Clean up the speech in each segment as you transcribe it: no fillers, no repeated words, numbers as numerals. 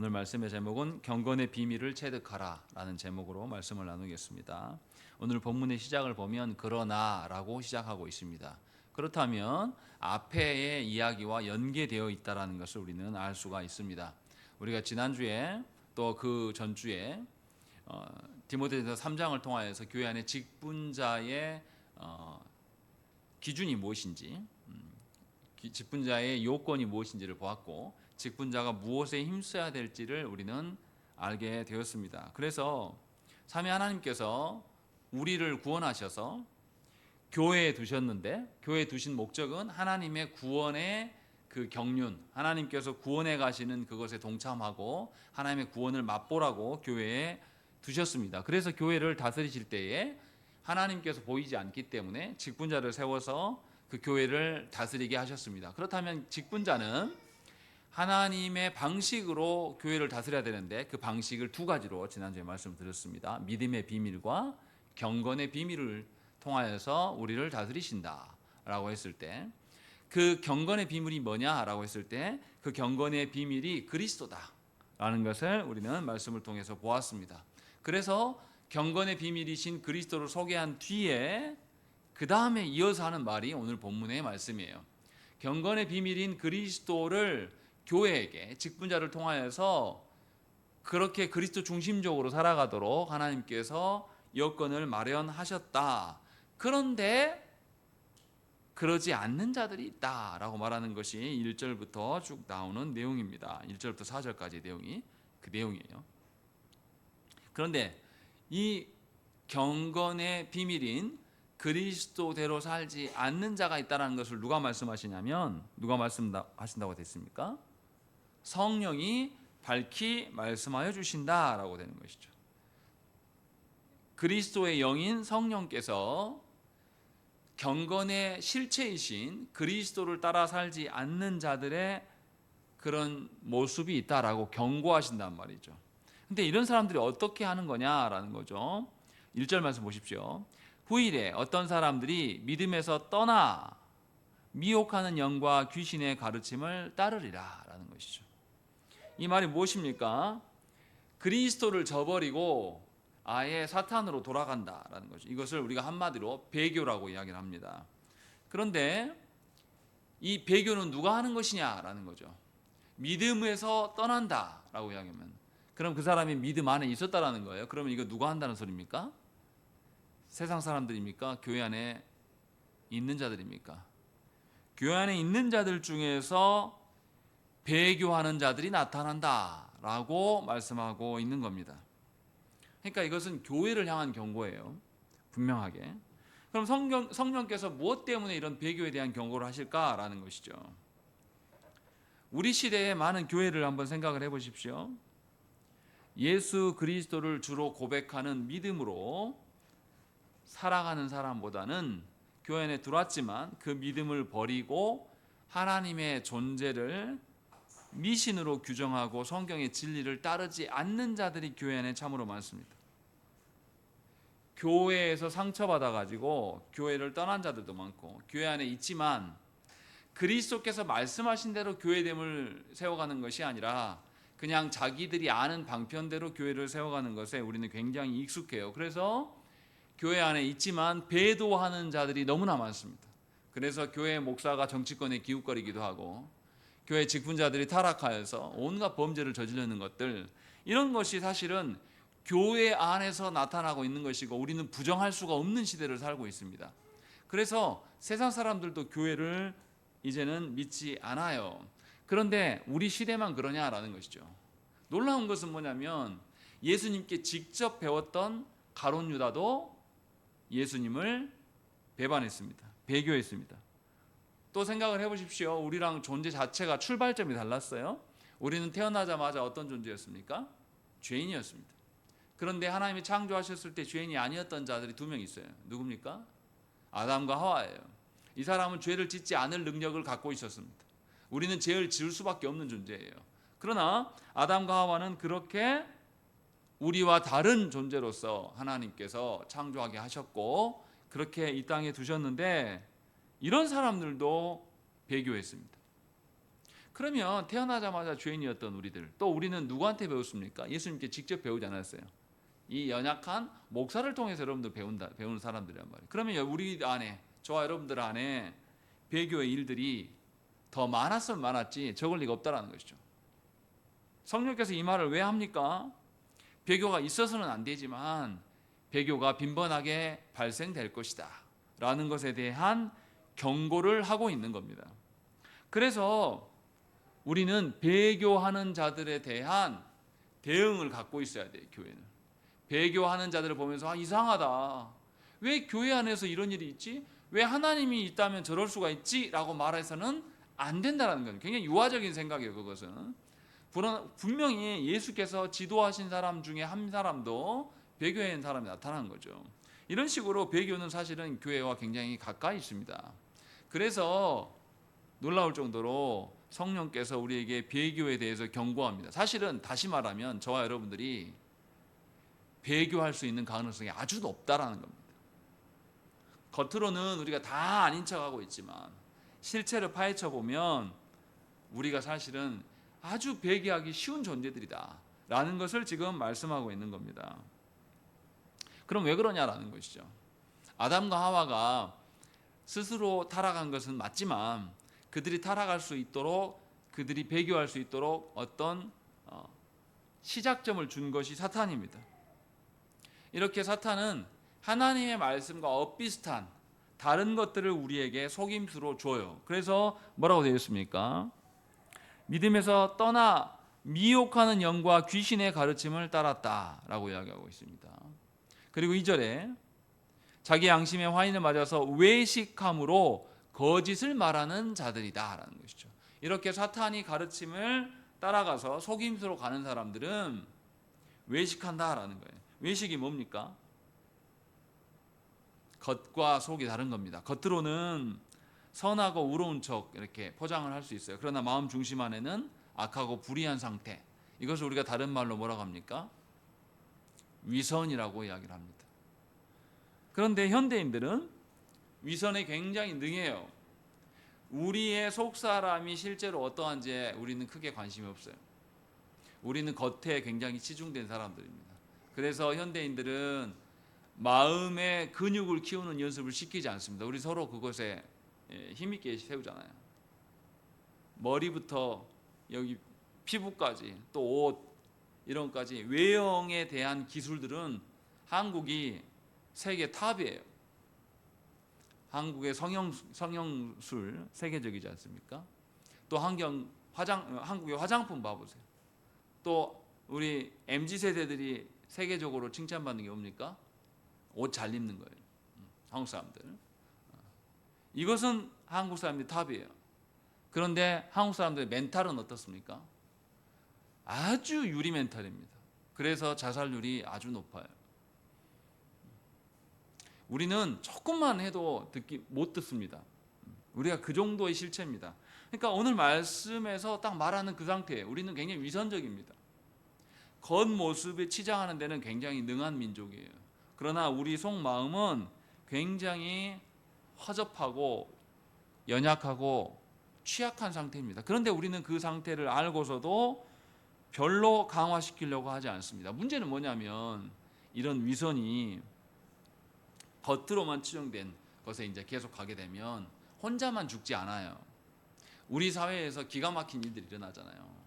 오늘 말씀의 제목은 경건의 비밀을 체득하라 라는 제목으로 말씀을 나누겠습니다. 오늘 본문의 시작을 보면 그러나 라고 시작하고 있습니다. 그렇다면 앞에의 이야기와 연계되어 있다는 것을 우리는 알 수가 있습니다. 우리가 지난주에 또 그 전주에 디모데전서 3장을 통하여서 교회 안에 직분자의 기준이 무엇인지, 직분자의 요건이 무엇인지를 보았고, 직분자가 무엇에 힘써야 될지를 우리는 알게 되었습니다. 그래서 삼위 하나님께서 우리를 구원하셔서 교회에 두셨는데, 교회에 두신 목적은 하나님의 구원의 그 경륜, 하나님께서 구원해 가시는 그것에 동참하고 하나님의 구원을 맛보라고 교회에 두셨습니다. 그래서 교회를 다스리실 때에 하나님께서 보이지 않기 때문에 직분자를 세워서 그 교회를 다스리게 하셨습니다. 그렇다면 직분자는 하나님의 방식으로 교회를 다스려야 되는데, 그 방식을 두 가지로 지난주에 말씀드렸습니다. 믿음의 비밀과 경건의 비밀을 통하여서 우리를 다스리신다라고 했을 때, 그 경건의 비밀이 뭐냐라고 했을 때, 그 경건의 비밀이 그리스도다라는 것을 우리는 말씀을 통해서 보았습니다. 그래서 경건의 비밀이신 그리스도를 소개한 뒤에 그 다음에 이어서 하는 말이 오늘 본문의 말씀이에요. 경건의 비밀인 그리스도를 교회에게, 직분자를 통하여서 그렇게 그리스도 중심적으로 살아가도록 하나님께서 여건을 마련하셨다. 그런데 그러지 않는 자들이 있다라고 말하는 것이 1절부터 쭉 나오는 내용입니다. 1절부터 4절까지의 내용이 그 내용이에요. 그런데 이 경건의 비밀인 그리스도대로 살지 않는 자가 있다는 것을 누가 말씀하시냐면, 누가 말씀하신다고 됐습니까? 성령이 밝히 말씀하여 주신다라고 되는 것이죠. 그리스도의 영인 성령께서 경건의 실체이신 그리스도를 따라 살지 않는 자들의 그런 모습이 있다라고 경고하신단 말이죠. 근데 이런 사람들이 어떻게 하는 거냐라는 거죠. 1절 말씀 보십시오. 후일에 어떤 사람들이 믿음에서 떠나 미혹하는 영과 귀신의 가르침을 따르리라 라는 것이죠. 이 말이 무엇입니까? 그리스도를 저버리고 아예 사탄으로 돌아간다라는 거죠. 이것을 우리가 한마디로 배교라고 이야기를 합니다. 그런데 이 배교는 누가 하는 것이냐라는 거죠. 믿음에서 떠난다라고 이야기하면, 그럼 그 사람이 믿음 안에 있었다라는 거예요. 그러면 이거 누가 한다는 소리입니까? 세상 사람들입니까? 교회 안에 있는 자들입니까? 교회 안에 있는 자들 중에서 배교하는 자들이 나타난다라고 말씀하고 있는 겁니다. 그러니까 이것은 교회를 향한 경고예요. 분명하게. 그럼 성령께서 무엇 때문에 이런 배교에 대한 경고를 하실까라는 것이죠. 우리 시대의 많은 교회를 한번 생각을 해보십시오. 예수 그리스도를 주로 고백하는 믿음으로 살아가는 사람보다는 교회 안에 들어왔지만 그 믿음을 버리고 하나님의 존재를 미신으로 규정하고 성경의 진리를 따르지 않는 자들이 교회 안에 참으로 많습니다. 교회에서 상처받아가지고 교회를 떠난 자들도 많고, 교회 안에 있지만 그리스도께서 말씀하신 대로 교회됨을 세워가는 것이 아니라 그냥 자기들이 아는 방편대로 교회를 세워가는 것에 우리는 굉장히 익숙해요. 그래서 교회 안에 있지만 배도하는 자들이 너무나 많습니다. 그래서 교회 목사가 정치권에 기웃거리기도 하고, 교회 직분자들이 타락하여서 온갖 범죄를 저지르는 것들, 이런 것이 사실은 교회 안에서 나타나고 있는 것이고, 우리는 부정할 수가 없는 시대를 살고 있습니다. 그래서 세상 사람들도 교회를 이제는 믿지 않아요. 그런데 우리 시대만 그러냐라는 것이죠. 놀라운 것은 뭐냐면, 예수님께 직접 배웠던 가룟 유다도 예수님을 배반했습니다. 배교했습니다. 또 생각을 해보십시오. 우리랑 존재 자체가 출발점이 달랐어요. 우리는 태어나자마자 어떤 존재였습니까? 죄인이었습니다. 그런데 하나님이 창조하셨을 때 죄인이 아니었던 자들이 두 명 있어요. 누굽니까? 아담과 하와예요. 이 사람은 죄를 짓지 않을 능력을 갖고 있었습니다. 우리는 죄를 지을 수밖에 없는 존재예요. 그러나 아담과 하와는 그렇게 우리와 다른 존재로서 하나님께서 창조하게 하셨고, 그렇게 이 땅에 두셨는데, 이런 사람들도 배교했습니다. 그러면 태어나자마자 죄인이었던 우리들, 또 우리는 누구한테 배웠습니까? 예수님께 직접 배우지 않았어요. 이 연약한 목사를 통해서 여러분들 배우는 사람들이란 말이에요. 그러면 우리 안에, 저와 여러분들 안에 배교의 일들이 더 많았으면 많았지 적을 리가 없다라는 것이죠. 성령께서 이 말을 왜 합니까? 배교가 있어서는 안 되지만 배교가 빈번하게 발생될 것이다 라는 것에 대한 경고를 하고 있는 겁니다. 그래서 우리는 배교하는 자들에 대한 대응을 갖고 있어야 돼요. 교회는 배교하는 자들을 보면서 이상하다, 왜 교회 안에서 이런 일이 있지? 왜 하나님이 있다면 저럴 수가 있지? 라고 말해서는 안 된다는 거예요. 굉장히 유아적인 생각이에요. 그것은 분명히 예수께서 지도하신 사람 중에 한 사람도 배교에 있는 사람이 나타난 거죠. 이런 식으로 배교는 사실은 교회와 굉장히 가까이 있습니다. 그래서 놀라울 정도로 성령께서 우리에게 배교에 대해서 경고합니다. 사실은 다시 말하면 저와 여러분들이 배교할 수 있는 가능성이 아주 높다라는 겁니다. 겉으로는 우리가 다 아닌 척하고 있지만 실체를 파헤쳐 보면 우리가 사실은 아주 배교하기 쉬운 존재들이다 라는 것을 지금 말씀하고 있는 겁니다. 그럼 왜 그러냐라는 것이죠. 아담과 하와가 스스로 타락한 것은 맞지만 그들이 타락할 수 있도록, 그들이 배교할 수 있도록 어떤 시작점을 준 것이 사탄입니다. 이렇게 사탄은 하나님의 말씀과 엇비슷한 다른 것들을 우리에게 속임수로 줘요. 그래서 뭐라고 되어 있습니까? 믿음에서 떠나 미혹하는 영과 귀신의 가르침을 따랐다라고 이야기하고 있습니다. 그리고 2절에 자기 양심의 화인을 맞아서 외식함으로 거짓을 말하는 자들이다라는 것이죠. 이렇게 사탄이 가르침을 따라가서 속임수로 가는 사람들은 외식한다라는 거예요. 외식이 뭡니까? 겉과 속이 다른 겁니다. 겉으로는 선하고 우러운 척 이렇게 포장을 할 수 있어요. 그러나 마음 중심 안에는 악하고 불의한 상태. 이것을 우리가 다른 말로 뭐라고 합니까? 위선이라고 이야기를 합니다. 그런데 현대인들은 위선에 굉장히 능해요. 우리의 속사람이 실제로 어떠한지 우리는 크게 관심이 없어요. 우리는 겉에 굉장히 치중된 사람들입니다. 그래서 현대인들은 마음의 근육을 키우는 연습을 시키지 않습니다. 우리 서로 그것에 힘있게 세우잖아요. 머리부터 여기 피부까지 또 옷 이런 것까지 외형에 대한 기술들은 한국이 세계 탑이에요. 한국의 성형술 세계적이지 않습니까? 또 한국의 화장품 봐보세요. 또 우리 MZ세대들이 세계적으로 칭찬받는 게 뭡니까? 옷 잘 입는 거예요. 한국 사람들. 이것은 한국 사람들이 탑이에요. 그런데 한국 사람들의 멘탈은 어떻습니까? 아주 유리 멘탈입니다. 그래서 자살률이 아주 높아요. 우리는 조금만 해도 못 듣습니다. 우리가 그 정도의 실체입니다. 그러니까 오늘 말씀에서 딱 말하는 그 상태예요. 우리는 굉장히 위선적입니다. 겉모습에 치장하는 데는 굉장히 능한 민족이에요. 그러나 우리 속마음은 굉장히 허접하고 연약하고 취약한 상태입니다. 그런데 우리는 그 상태를 알고서도 별로 강화시키려고 하지 않습니다. 문제는 뭐냐면 이런 위선이 겉으로만 치중된 것에 이제 계속 가게 되면 혼자만 죽지 않아요. 우리 사회에서 기가 막힌 일들이 일어나잖아요.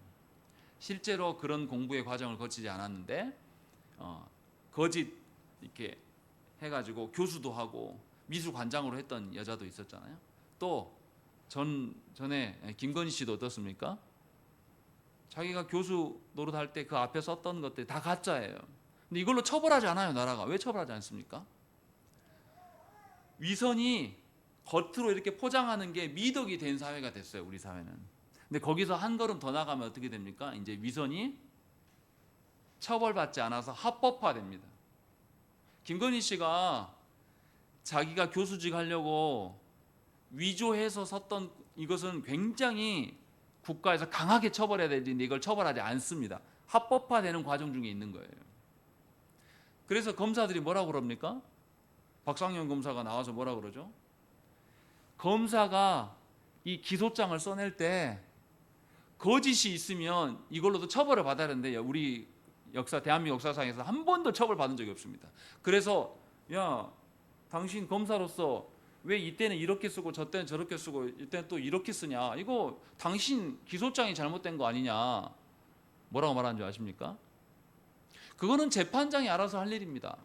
실제로 그런 공부의 과정을 거치지 않았는데 거짓 이렇게 해가지고 교수도 하고 미술관장으로 했던 여자도 있었잖아요. 또 전에 김건희 씨도 어떻습니까? 자기가 교수 노릇할 때 그 앞에 썼던 것들이 다 가짜예요. 근데 이걸로 처벌하지 않아요, 나라가. 왜 처벌하지 않습니까? 위선이 겉으로 이렇게 포장하는 게 미덕이 된 사회가 됐어요, 우리 사회는. 근데 거기서 한 걸음 더 나가면 어떻게 됩니까? 이제 위선이 처벌받지 않아서 합법화됩니다. 김건희 씨가 자기가 교수직 하려고 위조해서 썼던 이것은 굉장히 국가에서 강하게 처벌해야 되는데 이걸 처벌하지 않습니다. 합법화되는 과정 중에 있는 거예요. 그래서 검사들이 뭐라고 그럽니까? 박상현 검사가 나와서 뭐라 그러죠? 검사가 이 기소장을 써낼 때 거짓이 있으면 이걸로도 처벌을 받아야 되는데 우리 대한민국 역사상에서 한 번도 처벌받은 적이 없습니다. 그래서 야, 당신 검사로서 왜 이때는 이렇게 쓰고 저때는 저렇게 쓰고 이때는 또 이렇게 쓰냐, 이거 당신 기소장이 잘못된 거 아니냐, 뭐라고 말하는 줄 아십니까? 그거는 재판장이 알아서 할 일입니다.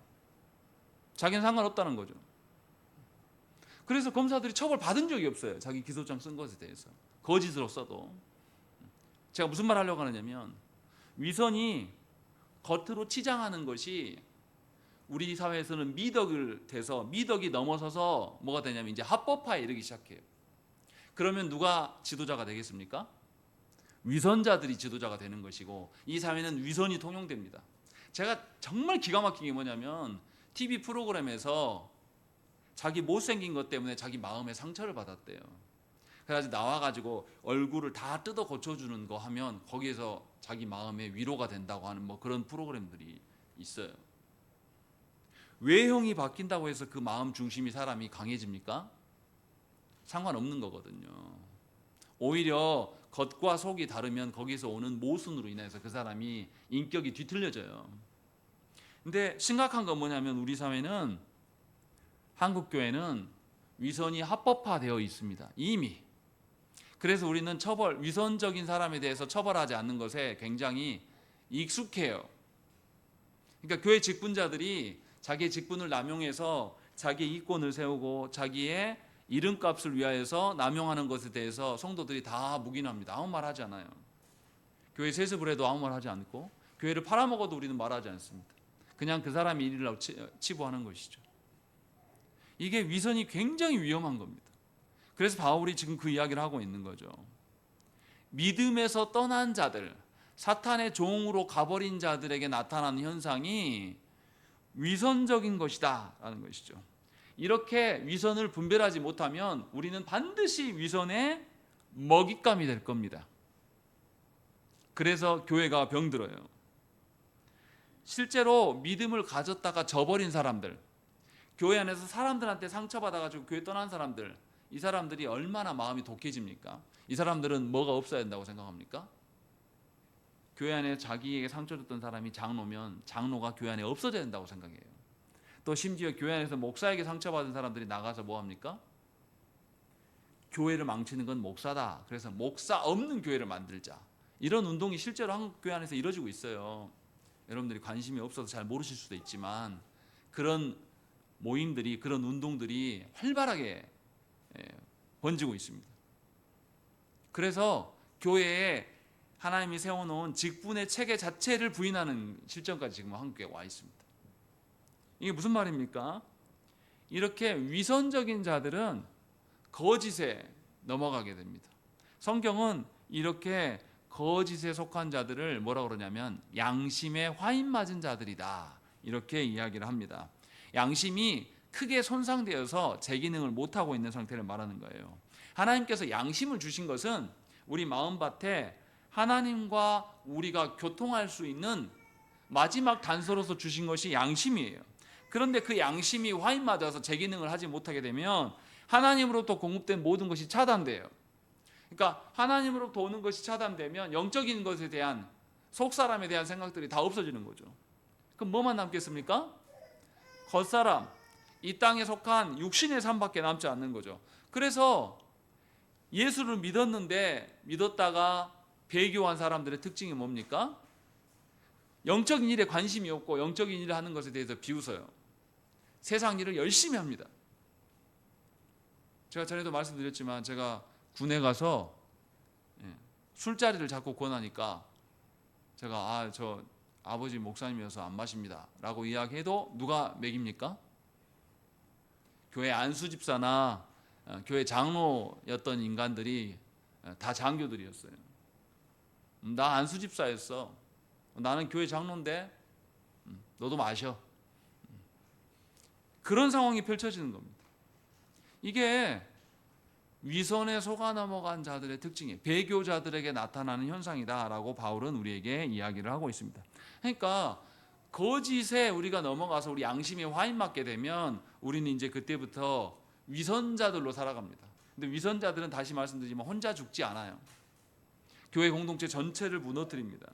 자기는 상관없다는 거죠. 그래서 검사들이 처벌받은 적이 없어요. 자기 기소장 쓴 것에 대해서 거짓으로 써도. 제가 무슨 말 하려고 하느냐면, 위선이 겉으로 치장하는 것이 우리 사회에서는 미덕을 돼서 미덕이 넘어서서 뭐가 되냐면 이제 합법화에 이르기 시작해요. 그러면 누가 지도자가 되겠습니까? 위선자들이 지도자가 되는 것이고, 이 사회는 위선이 통용됩니다. 제가 정말 기가 막힌 게 뭐냐면, TV 프로그램에서 자기 못생긴 것 때문에 자기 마음에 상처를 받았대요. 그래가지고 나와가지고 얼굴을 다 뜯어 고쳐주는 거 하면 거기에서 자기 마음에 위로가 된다고 하는 뭐 그런 프로그램들이 있어요. 외형이 바뀐다고 해서 그 마음 중심이 사람이 강해집니까? 상관없는 거거든요. 오히려 겉과 속이 다르면 거기서 오는 모순으로 인해서 그 사람이 인격이 뒤틀려져요. 근데 심각한 건 뭐냐면, 우리 사회는, 한국 교회는 위선이 합법화되어 있습니다, 이미. 그래서 우리는 위선적인 사람에 대해서 처벌하지 않는 것에 굉장히 익숙해요. 그러니까 교회 직분자들이 자기의 직분을 남용해서 자기의 이권을 세우고 자기의 이름값을 위하여서 남용하는 것에 대해서 성도들이 다 묵인합니다. 아무 말 하지 않아요. 교회 세습을 해도 아무 말 하지 않고, 교회를 팔아먹어도 우리는 말하지 않습니다. 그냥 그 사람이 일이라고 치부하는 것이죠. 이게 위선이 굉장히 위험한 겁니다. 그래서 바울이 지금 그 이야기를 하고 있는 거죠. 믿음에서 떠난 자들, 사탄의 종으로 가버린 자들에게 나타나는 현상이 위선적인 것이다 라는 것이죠. 이렇게 위선을 분별하지 못하면 우리는 반드시 위선의 먹잇감이 될 겁니다. 그래서 교회가 병들어요. 실제로 믿음을 가졌다가 저버린 사람들, 교회 안에서 사람들한테 상처받아가지고 교회 떠난 사람들, 이 사람들이 얼마나 마음이 독해집니까? 이 사람들은 뭐가 없어야 된다고 생각합니까? 교회 안에 자기에게 상처 줬던 사람이 장로면 장로가 교회 안에 없어져야 된다고 생각해요. 또 심지어 교회 안에서 목사에게 상처받은 사람들이 나가서 뭐 합니까? 교회를 망치는 건 목사다, 그래서 목사 없는 교회를 만들자, 이런 운동이 실제로 한국 교회 안에서 이루어지고 있어요. 여러분들이 관심이 없어서 잘 모르실 수도 있지만, 그런 모임들이, 그런 운동들이 활발하게 번지고 있습니다. 그래서 교회에 하나님이 세워놓은 직분의 체계 자체를 부인하는 실정까지 지금 한국에 와 있습니다. 이게 무슨 말입니까? 이렇게 위선적인 자들은 거짓에 넘어가게 됩니다. 성경은 이렇게 거짓에 속한 자들을 뭐라고 그러냐면 양심에 화인 맞은 자들이다, 이렇게 이야기를 합니다. 양심이 크게 손상되어서 제 기능을 못하고 있는 상태를 말하는 거예요. 하나님께서 양심을 주신 것은 우리 마음밭에 하나님과 우리가 교통할 수 있는 마지막 단서로서 주신 것이 양심이에요. 그런데 그 양심이 화인 맞아서 제 기능을 하지 못하게 되면 하나님으로부터 공급된 모든 것이 차단돼요. 그러니까 하나님으로부터 오는 것이 차단되면 영적인 것에 대한, 속사람에 대한 생각들이 다 없어지는 거죠. 그럼 뭐만 남겠습니까? 겉사람, 이 땅에 속한 육신의 삶밖에 남지 않는 거죠. 그래서 예수를 믿었다가 배교한 사람들의 특징이 뭡니까? 영적인 일에 관심이 없고 영적인 일을 하는 것에 대해서 비웃어요. 세상 일을 열심히 합니다. 제가 전에도 말씀드렸지만, 제가 군에 가서 술자리를 자꾸 권하니까 제가 저 아버지 목사님이어서 안 마십니다 라고 이야기해도 누가 먹입니까? 교회 안수집사나 교회 장로였던 인간들이 다 장교들이었어요. 나 안수집사였어, 나는 교회 장로인데 너도 마셔. 그런 상황이 펼쳐지는 겁니다. 이게 위선에 속아 넘어간 자들의 특징이에요. 배교자들에게 나타나는 현상이다라고 바울은 우리에게 이야기를 하고 있습니다. 그러니까 거짓에 우리가 넘어가서 우리 양심에 화인 맞게 되면 우리는 이제 그때부터 위선자들로 살아갑니다. 근데 위선자들은 다시 말씀드리지만 혼자 죽지 않아요. 교회 공동체 전체를 무너뜨립니다.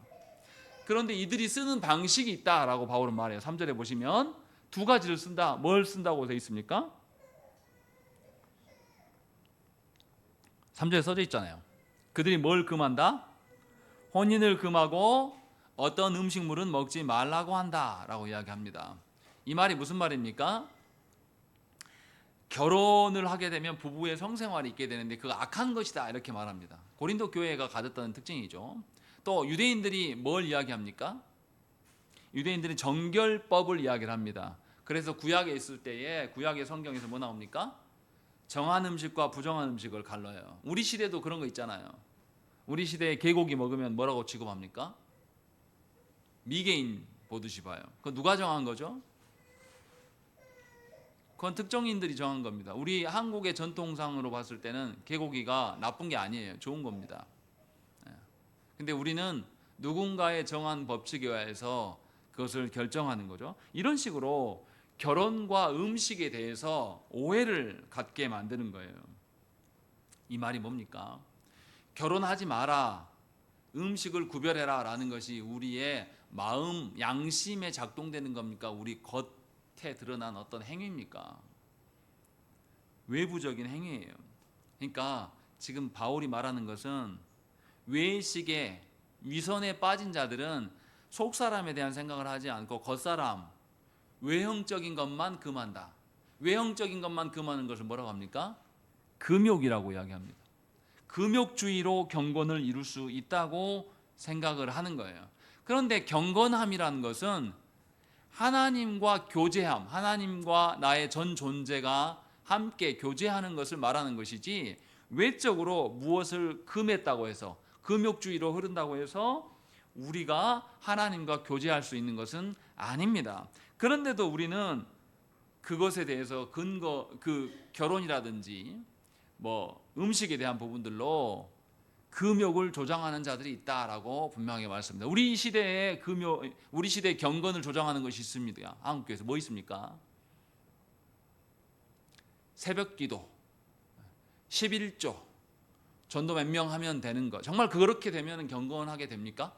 그런데 이들이 쓰는 방식이 있다라고 바울은 말해요. 3절에 보시면 두 가지를 쓴다. 뭘 쓴다고 되어 있습니까? 3절에 써져 있잖아요. 그들이 뭘 금한다? 혼인을 금하고 어떤 음식물은 먹지 말라고 한다라고 이야기합니다. 이 말이 무슨 말입니까? 결혼을 하게 되면 부부의 성생활이 있게 되는데 그거 악한 것이다 이렇게 말합니다. 고린도 교회가 가졌던 특징이죠. 또 유대인들이 뭘 이야기합니까? 유대인들은 정결법을 이야기를 합니다. 그래서 구약에 있을 때에 구약의 성경에서 뭐 나옵니까? 정한 음식과 부정한 음식을 갈라요. 우리 시대도 그런 거 있잖아요. 우리 시대에 개고기 먹으면 뭐라고 취급합니까? 미개인 보듯이 봐요. 그건 누가 정한 거죠? 그건 특정인들이 정한 겁니다. 우리 한국의 전통상으로 봤을 때는 개고기가 나쁜 게 아니에요. 좋은 겁니다. 근데 우리는 누군가의 정한 법칙에 의해서 그것을 결정하는 거죠. 이런 식으로 결혼과 음식에 대해서 오해를 갖게 만드는 거예요. 이 말이 뭡니까? 결혼하지 마라, 음식을 구별해라 라는 것이 우리의 마음, 양심에 작동되는 겁니까? 우리 겉에 드러난 어떤 행위입니까? 외부적인 행위예요. 그러니까 지금 바울이 말하는 것은 외식에 위선에 빠진 자들은 속사람에 대한 생각을 하지 않고 겉사람, 외형적인 것만 금한다. 외형적인 것만 금하는 것을 뭐라고 합니까? 금욕이라고 이야기합니다. 금욕주의로 경건을 이룰 수 있다고 생각을 하는 거예요. 그런데 경건함이라는 것은 하나님과 교제함, 하나님과 나의 전 존재가 함께 교제하는 것을 말하는 것이지 외적으로 무엇을 금했다고 해서 금욕주의로 흐른다고 해서 우리가 하나님과 교제할 수 있는 것은 아닙니다. 그런데도 우리는 그것에 대해서 결혼이라든지 뭐 음식에 대한 부분들로 금욕을 조장하는 자들이 있다라고 분명하게 말씀합니다. 우리 시대에 우리 시대의 경건을 조장하는 것이 있습니다. 한국교회에서 뭐 있습니까? 새벽기도, 11조, 전도 몇 명 하면 되는 거. 정말 그렇게 되면 경건하게 됩니까?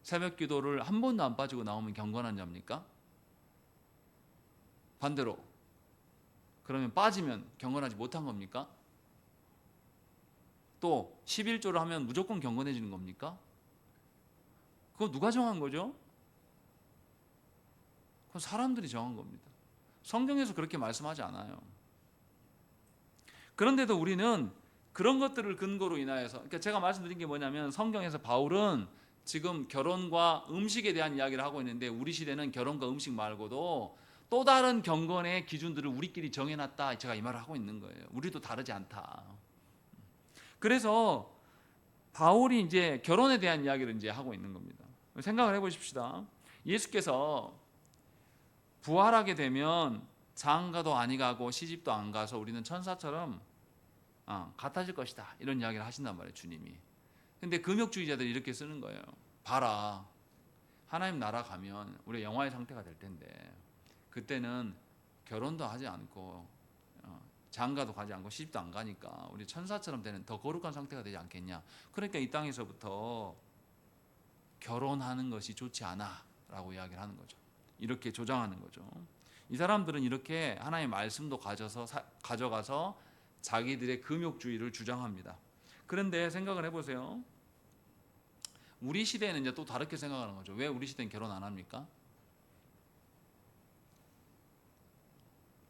새벽기도를 한 번도 안 빠지고 나오면 경건한 자입니까? 반대로 그러면 빠지면 경건하지 못한 겁니까? 또 11조를 하면 무조건 경건해지는 겁니까? 그거 누가 정한 거죠? 그건 사람들이 정한 겁니다. 성경에서 그렇게 말씀하지 않아요. 그런데도 우리는 그런 것들을 근거로 인하여서, 그러니까 제가 말씀드린 게 뭐냐면 성경에서 바울은 지금 결혼과 음식에 대한 이야기를 하고 있는데 우리 시대는 결혼과 음식 말고도 또 다른 경건의 기준들을 우리끼리 정해놨다. 제가 이 말을 하고 있는 거예요. 우리도 다르지 않다. 그래서 바울이 이제 결혼에 대한 이야기를 이제 하고 있는 겁니다. 생각을 해보십시다. 예수께서 부활하게 되면 장가도 아니 가고 시집도 안 가서 우리는 천사처럼 같아질 것이다. 이런 이야기를 하신단 말이에요, 주님이. 근데 금욕주의자들이 이렇게 쓰는 거예요. 봐라, 하나님 나라 가면 우리 영화의 상태가 될 텐데 그때는 결혼도 하지 않고 장가도 가지 않고 시집도 안 가니까 우리 천사처럼 되는 더 거룩한 상태가 되지 않겠냐. 그러니까 이 땅에서부터 결혼하는 것이 좋지 않아 라고 이야기를 하는 거죠. 이렇게 조장하는 거죠. 이 사람들은 이렇게 하나님의 말씀도 가져가서 자기들의 금욕주의를 주장합니다. 그런데 생각을 해보세요. 우리 시대에는 이제 또 다르게 생각하는 거죠. 왜 우리 시대는 결혼 안 합니까?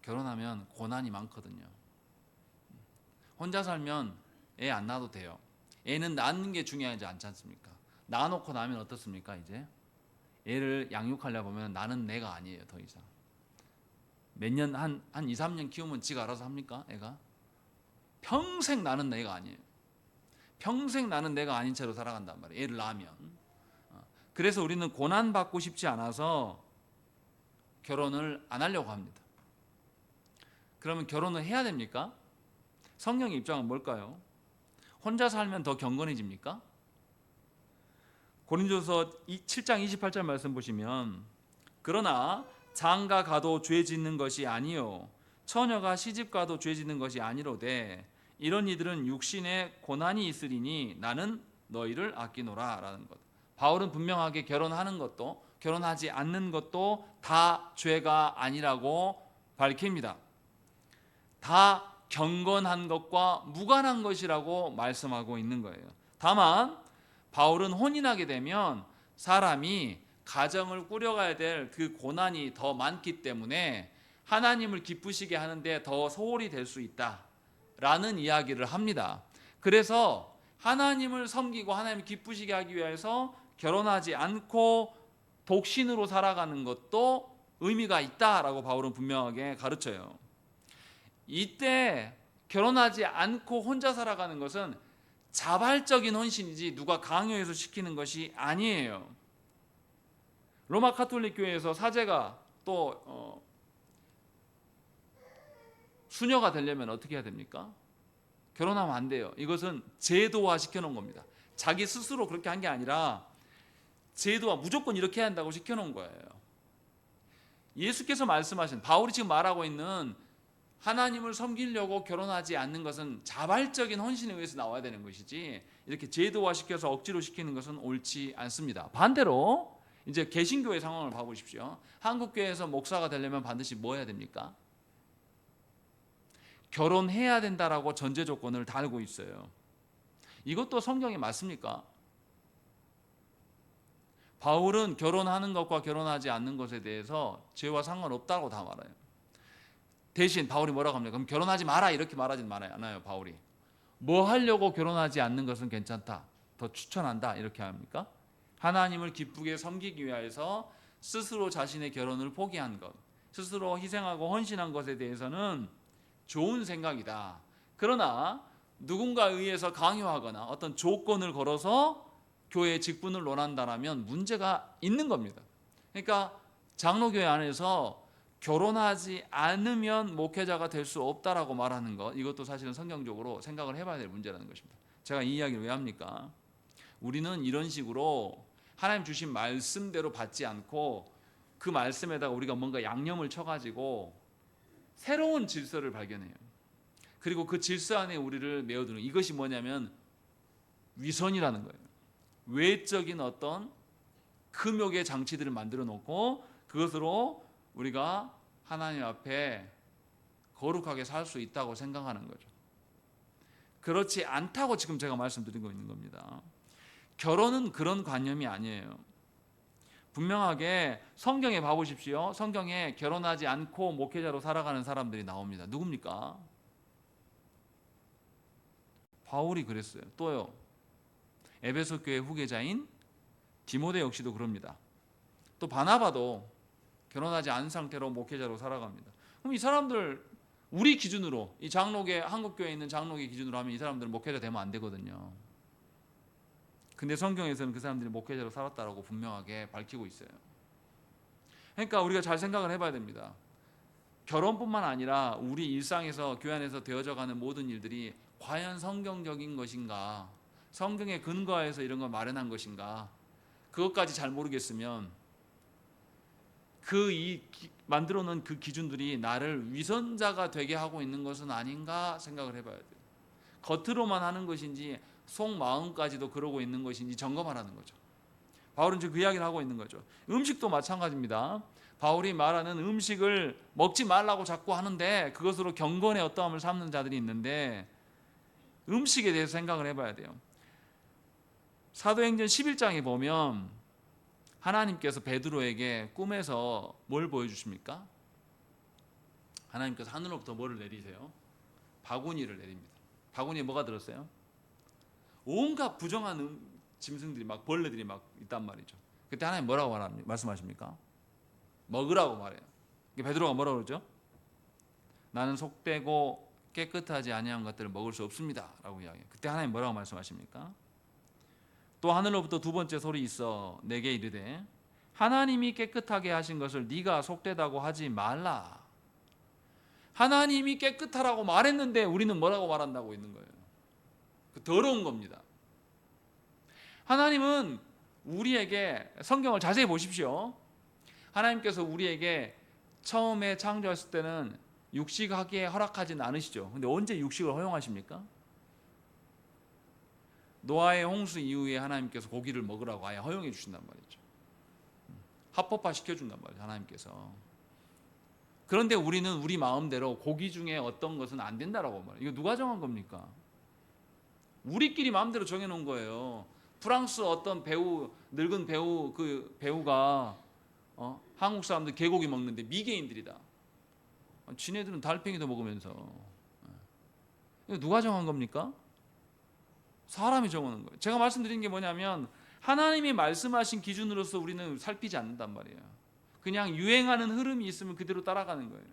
결혼하면 고난이 많거든요. 혼자 살면 애 안 낳아도 돼요. 애는 낳는 게 중요하지 않지 않습니까? 낳아놓고 나면 어떻습니까? 이제 애를 양육하려 보면 나는 내가 아니에요. 더 이상 몇 년 한 2, 3년 키우면 지가 알아서 합니까? 애가 평생 나는 내가 아니에요. 평생 나는 내가 아닌 채로 살아간단 말이에요. 애를 낳으면. 그래서 우리는 고난받고 싶지 않아서 결혼을 안 하려고 합니다. 그러면 결혼을 해야 됩니까? 성경의 입장은 뭘까요? 혼자 살면 더 경건해집니까? 고린도서 7장 28절 말씀 보시면 그러나 장가 가도 죄 짓는 것이 아니요 처녀가 시집 가도 죄 짓는 것이 아니로되 이런 이들은 육신에 고난이 있으리니 나는 너희를 아끼노라 라는 것. 바울은 분명하게 결혼하는 것도 결혼하지 않는 것도 다 죄가 아니라고 밝힙니다. 다 경건한 것과 무관한 것이라고 말씀하고 있는 거예요. 다만 바울은 혼인하게 되면 사람이 가정을 꾸려가야 될 그 고난이 더 많기 때문에 하나님을 기쁘시게 하는데 더 소홀히 될 수 있다라는 이야기를 합니다. 그래서 하나님을 섬기고 하나님을 기쁘시게 하기 위해서 결혼하지 않고 독신으로 살아가는 것도 의미가 있다라고 바울은 분명하게 가르쳐요. 이때 결혼하지 않고 혼자 살아가는 것은 자발적인 헌신이지 누가 강요해서 시키는 것이 아니에요. 로마 카톨릭 교회에서 사제가 또 수녀가 되려면 어떻게 해야 됩니까? 결혼하면 안 돼요. 이것은 제도화 시켜놓은 겁니다. 자기 스스로 그렇게 한 게 아니라 제도화, 무조건 이렇게 해야 한다고 시켜놓은 거예요. 예수께서 말씀하신, 바울이 지금 말하고 있는 하나님을 섬기려고 결혼하지 않는 것은 자발적인 헌신에 의해서 나와야 되는 것이지 이렇게 제도화 시켜서 억지로 시키는 것은 옳지 않습니다. 반대로 이제 개신교의 상황을 봐보십시오. 한국교회에서 목사가 되려면 반드시 뭐 해야 됩니까? 결혼해야 된다라고 전제 조건을 달고 있어요. 이것도 성경에 맞습니까? 바울은 결혼하는 것과 결혼하지 않는 것에 대해서 죄와 상관없다고 다 말해요. 대신 바울이 뭐라고 합니까? 그럼 결혼하지 마라 이렇게 말하진 않아요. 바울이 뭐 하려고 결혼하지 않는 것은 괜찮다, 더 추천한다 이렇게 합니까? 하나님을 기쁘게 섬기기 위해서 스스로 자신의 결혼을 포기한 것, 스스로 희생하고 헌신한 것에 대해서는 좋은 생각이다. 그러나 누군가에 의해서 강요하거나 어떤 조건을 걸어서 교회 직분을 논한다라면 문제가 있는 겁니다. 그러니까 장로교회 안에서 결혼하지 않으면 목회자가 될 수 없다라고 말하는 것, 이것도 사실은 성경적으로 생각을 해봐야 될 문제라는 것입니다. 제가 이 이야기를 왜 합니까? 우리는 이런 식으로 하나님 주신 말씀대로 받지 않고 그 말씀에다가 우리가 뭔가 양념을 쳐가지고 새로운 질서를 발견해요. 그리고 그 질서 안에 우리를 메어두는, 이것이 뭐냐면 위선이라는 거예요. 외적인 어떤 금욕의 장치들을 만들어 놓고 그것으로 우리가 하나님 앞에 거룩하게 살 수 있다고 생각하는 거죠. 그렇지 않다고 지금 제가 말씀드리고 있는 겁니다. 결혼은 그런 관념이 아니에요. 분명하게 성경에 봐보십시오. 성경에 결혼하지 않고 목회자로 살아가는 사람들이 나옵니다. 누굽니까? 바울이 그랬어요. 또요, 에베소 교회 후계자인 디모데 역시도 그럽니다. 또 바나바도 결혼하지 않은 상태로 목회자로 살아갑니다. 그럼 이 사람들 우리 기준으로, 이 장로계, 한국교회에 있는 장로계 기준으로 하면 이 사람들은 목회자 되면 안 되거든요. 근데 성경에서는 그 사람들이 목회자로 살았다라고 분명하게 밝히고 있어요. 그러니까 우리가 잘 생각을 해봐야 됩니다. 결혼뿐만 아니라 우리 일상에서, 교회 안에서 되어져가는 모든 일들이 과연 성경적인 것인가, 성경에 근거해서 이런 걸 마련한 것인가, 그것까지 잘 모르겠으면 만들어 놓은 그 기준들이 나를 위선자가 되게 하고 있는 것은 아닌가 생각을 해봐야 돼요. 겉으로만 하는 것인지 속마음까지도 그러고 있는 것인지 점검하라는 거죠. 바울은 지금 그 이야기를 하고 있는 거죠. 음식도 마찬가지입니다. 바울이 말하는 음식을 먹지 말라고 자꾸 하는데 그것으로 경건의 어떠함을 삼는 자들이 있는데, 음식에 대해서 생각을 해봐야 돼요. 사도행전 11장에 보면 하나님께서 베드로에게 꿈에서 뭘 보여주십니까? 하나님께서 하늘로부터 뭐를 내리세요? 바구니를 내립니다. 바구니에 뭐가 들었어요? 온갖 부정한 짐승들이 막, 벌레들이 막 있단 말이죠. 그때 하나님 뭐라고 말씀하십니까? 먹으라고 말해요. 베드로가 뭐라고 그러죠? 나는 속되고 깨끗하지 아니한 것들을 먹을 수 없습니다 라고 이야기해요. 그때 하나님 뭐라고 말씀하십니까? 또 하늘로부터 두 번째 소리 있어 내게 이르되 하나님이 깨끗하게 하신 것을 네가 속되다고 하지 말라. 하나님이 깨끗하라고 말했는데 우리는 뭐라고 말한다고 있는 거예요. 그 더러운 겁니다. 하나님은 우리에게, 성경을 자세히 보십시오. 하나님께서 우리에게 처음에 창조했을 때는 육식하기에 허락하지는 않으시죠. 근데 언제 육식을 허용하십니까? 노아의 홍수 이후에 하나님께서 고기를 먹으라고 아예 허용해 주신단 말이죠. 합법화 시켜준단 말이죠, 하나님께서. 그런데 우리는 우리 마음대로 고기 중에 어떤 것은 안 된다라고 말해요. 이거 누가 정한 겁니까? 우리끼리 마음대로 정해놓은 거예요. 프랑스 어떤 배우, 늙은 배우, 그 배우가 한국 사람들 개고기 먹는데 미개인들이다. 지네들은 달팽이도 먹으면서. 이거 누가 정한 겁니까? 사람이 정하는 거예요. 제가 말씀드린 게 뭐냐면 하나님이 말씀하신 기준으로서 우리는 살피지 않는단 말이에요. 그냥 유행하는 흐름이 있으면 그대로 따라가는 거예요.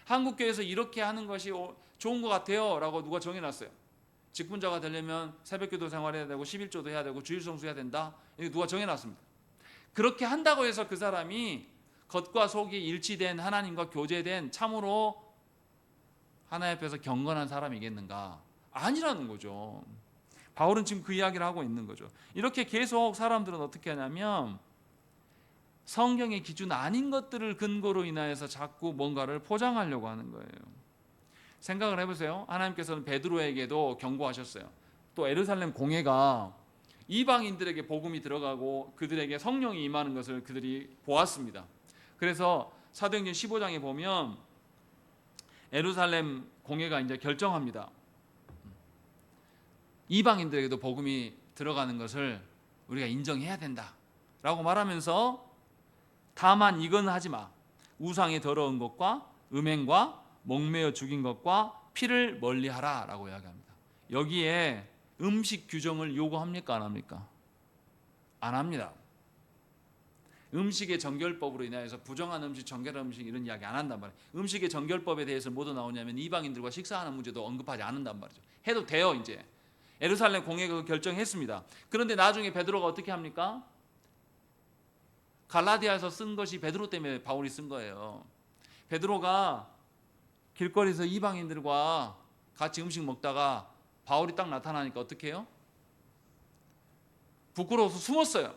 한국교회에서 이렇게 하는 것이 좋은 것 같아요 라고 누가 정해놨어요. 직분자가 되려면 새벽기도 생활해야 되고 11조도 해야 되고 주일성수 해야 된다. 이거 누가 정해놨습니다. 그렇게 한다고 해서 그 사람이 겉과 속이 일치된 하나님과 교제된 참으로 하나님 앞에서 경건한 사람이겠는가? 아니라는 거죠. 바울은 지금 그 이야기를 하고 있는 거죠. 이렇게 계속 사람들은 어떻게 하냐면 성경의 기준 아닌 것들을 근거로 인하여서 자꾸 뭔가를 포장하려고 하는 거예요. 생각을 해보세요. 하나님께서는 베드로에게도 경고하셨어요. 또 예루살렘 공회가 이방인들에게 복음이 들어가고 그들에게 성령이 임하는 것을 그들이 보았습니다. 그래서 사도행전 15장에 보면 예루살렘 공회가 이제 결정합니다. 이방인들에게도 복음이 들어가는 것을 우리가 인정해야 된다라고 말하면서 다만 이건 하지 마. 우상의 더러운 것과 음행과 목매어 죽인 것과 피를 멀리하라 라고 이야기합니다. 여기에 음식 규정을 요구합니까? 안 합니까? 안 합니다. 음식의 정결법으로 인해서 부정한 음식, 정결한 음식 이런 이야기 안 한단 말이에요. 음식의 정결법에 대해서 뭐도 나오냐면 이방인들과 식사하는 문제도 언급하지 않는단 말이죠. 해도 돼요 이제. 예루살렘 공회가 결정했습니다. 그런데 나중에 베드로가 어떻게 합니까? 갈라디아에서 쓴 것이 베드로 때문에 바울이 쓴 거예요. 베드로가 길거리에서 이방인들과 같이 음식 먹다가 바울이 딱 나타나니까 어떻게 해요? 부끄러워서 숨었어요.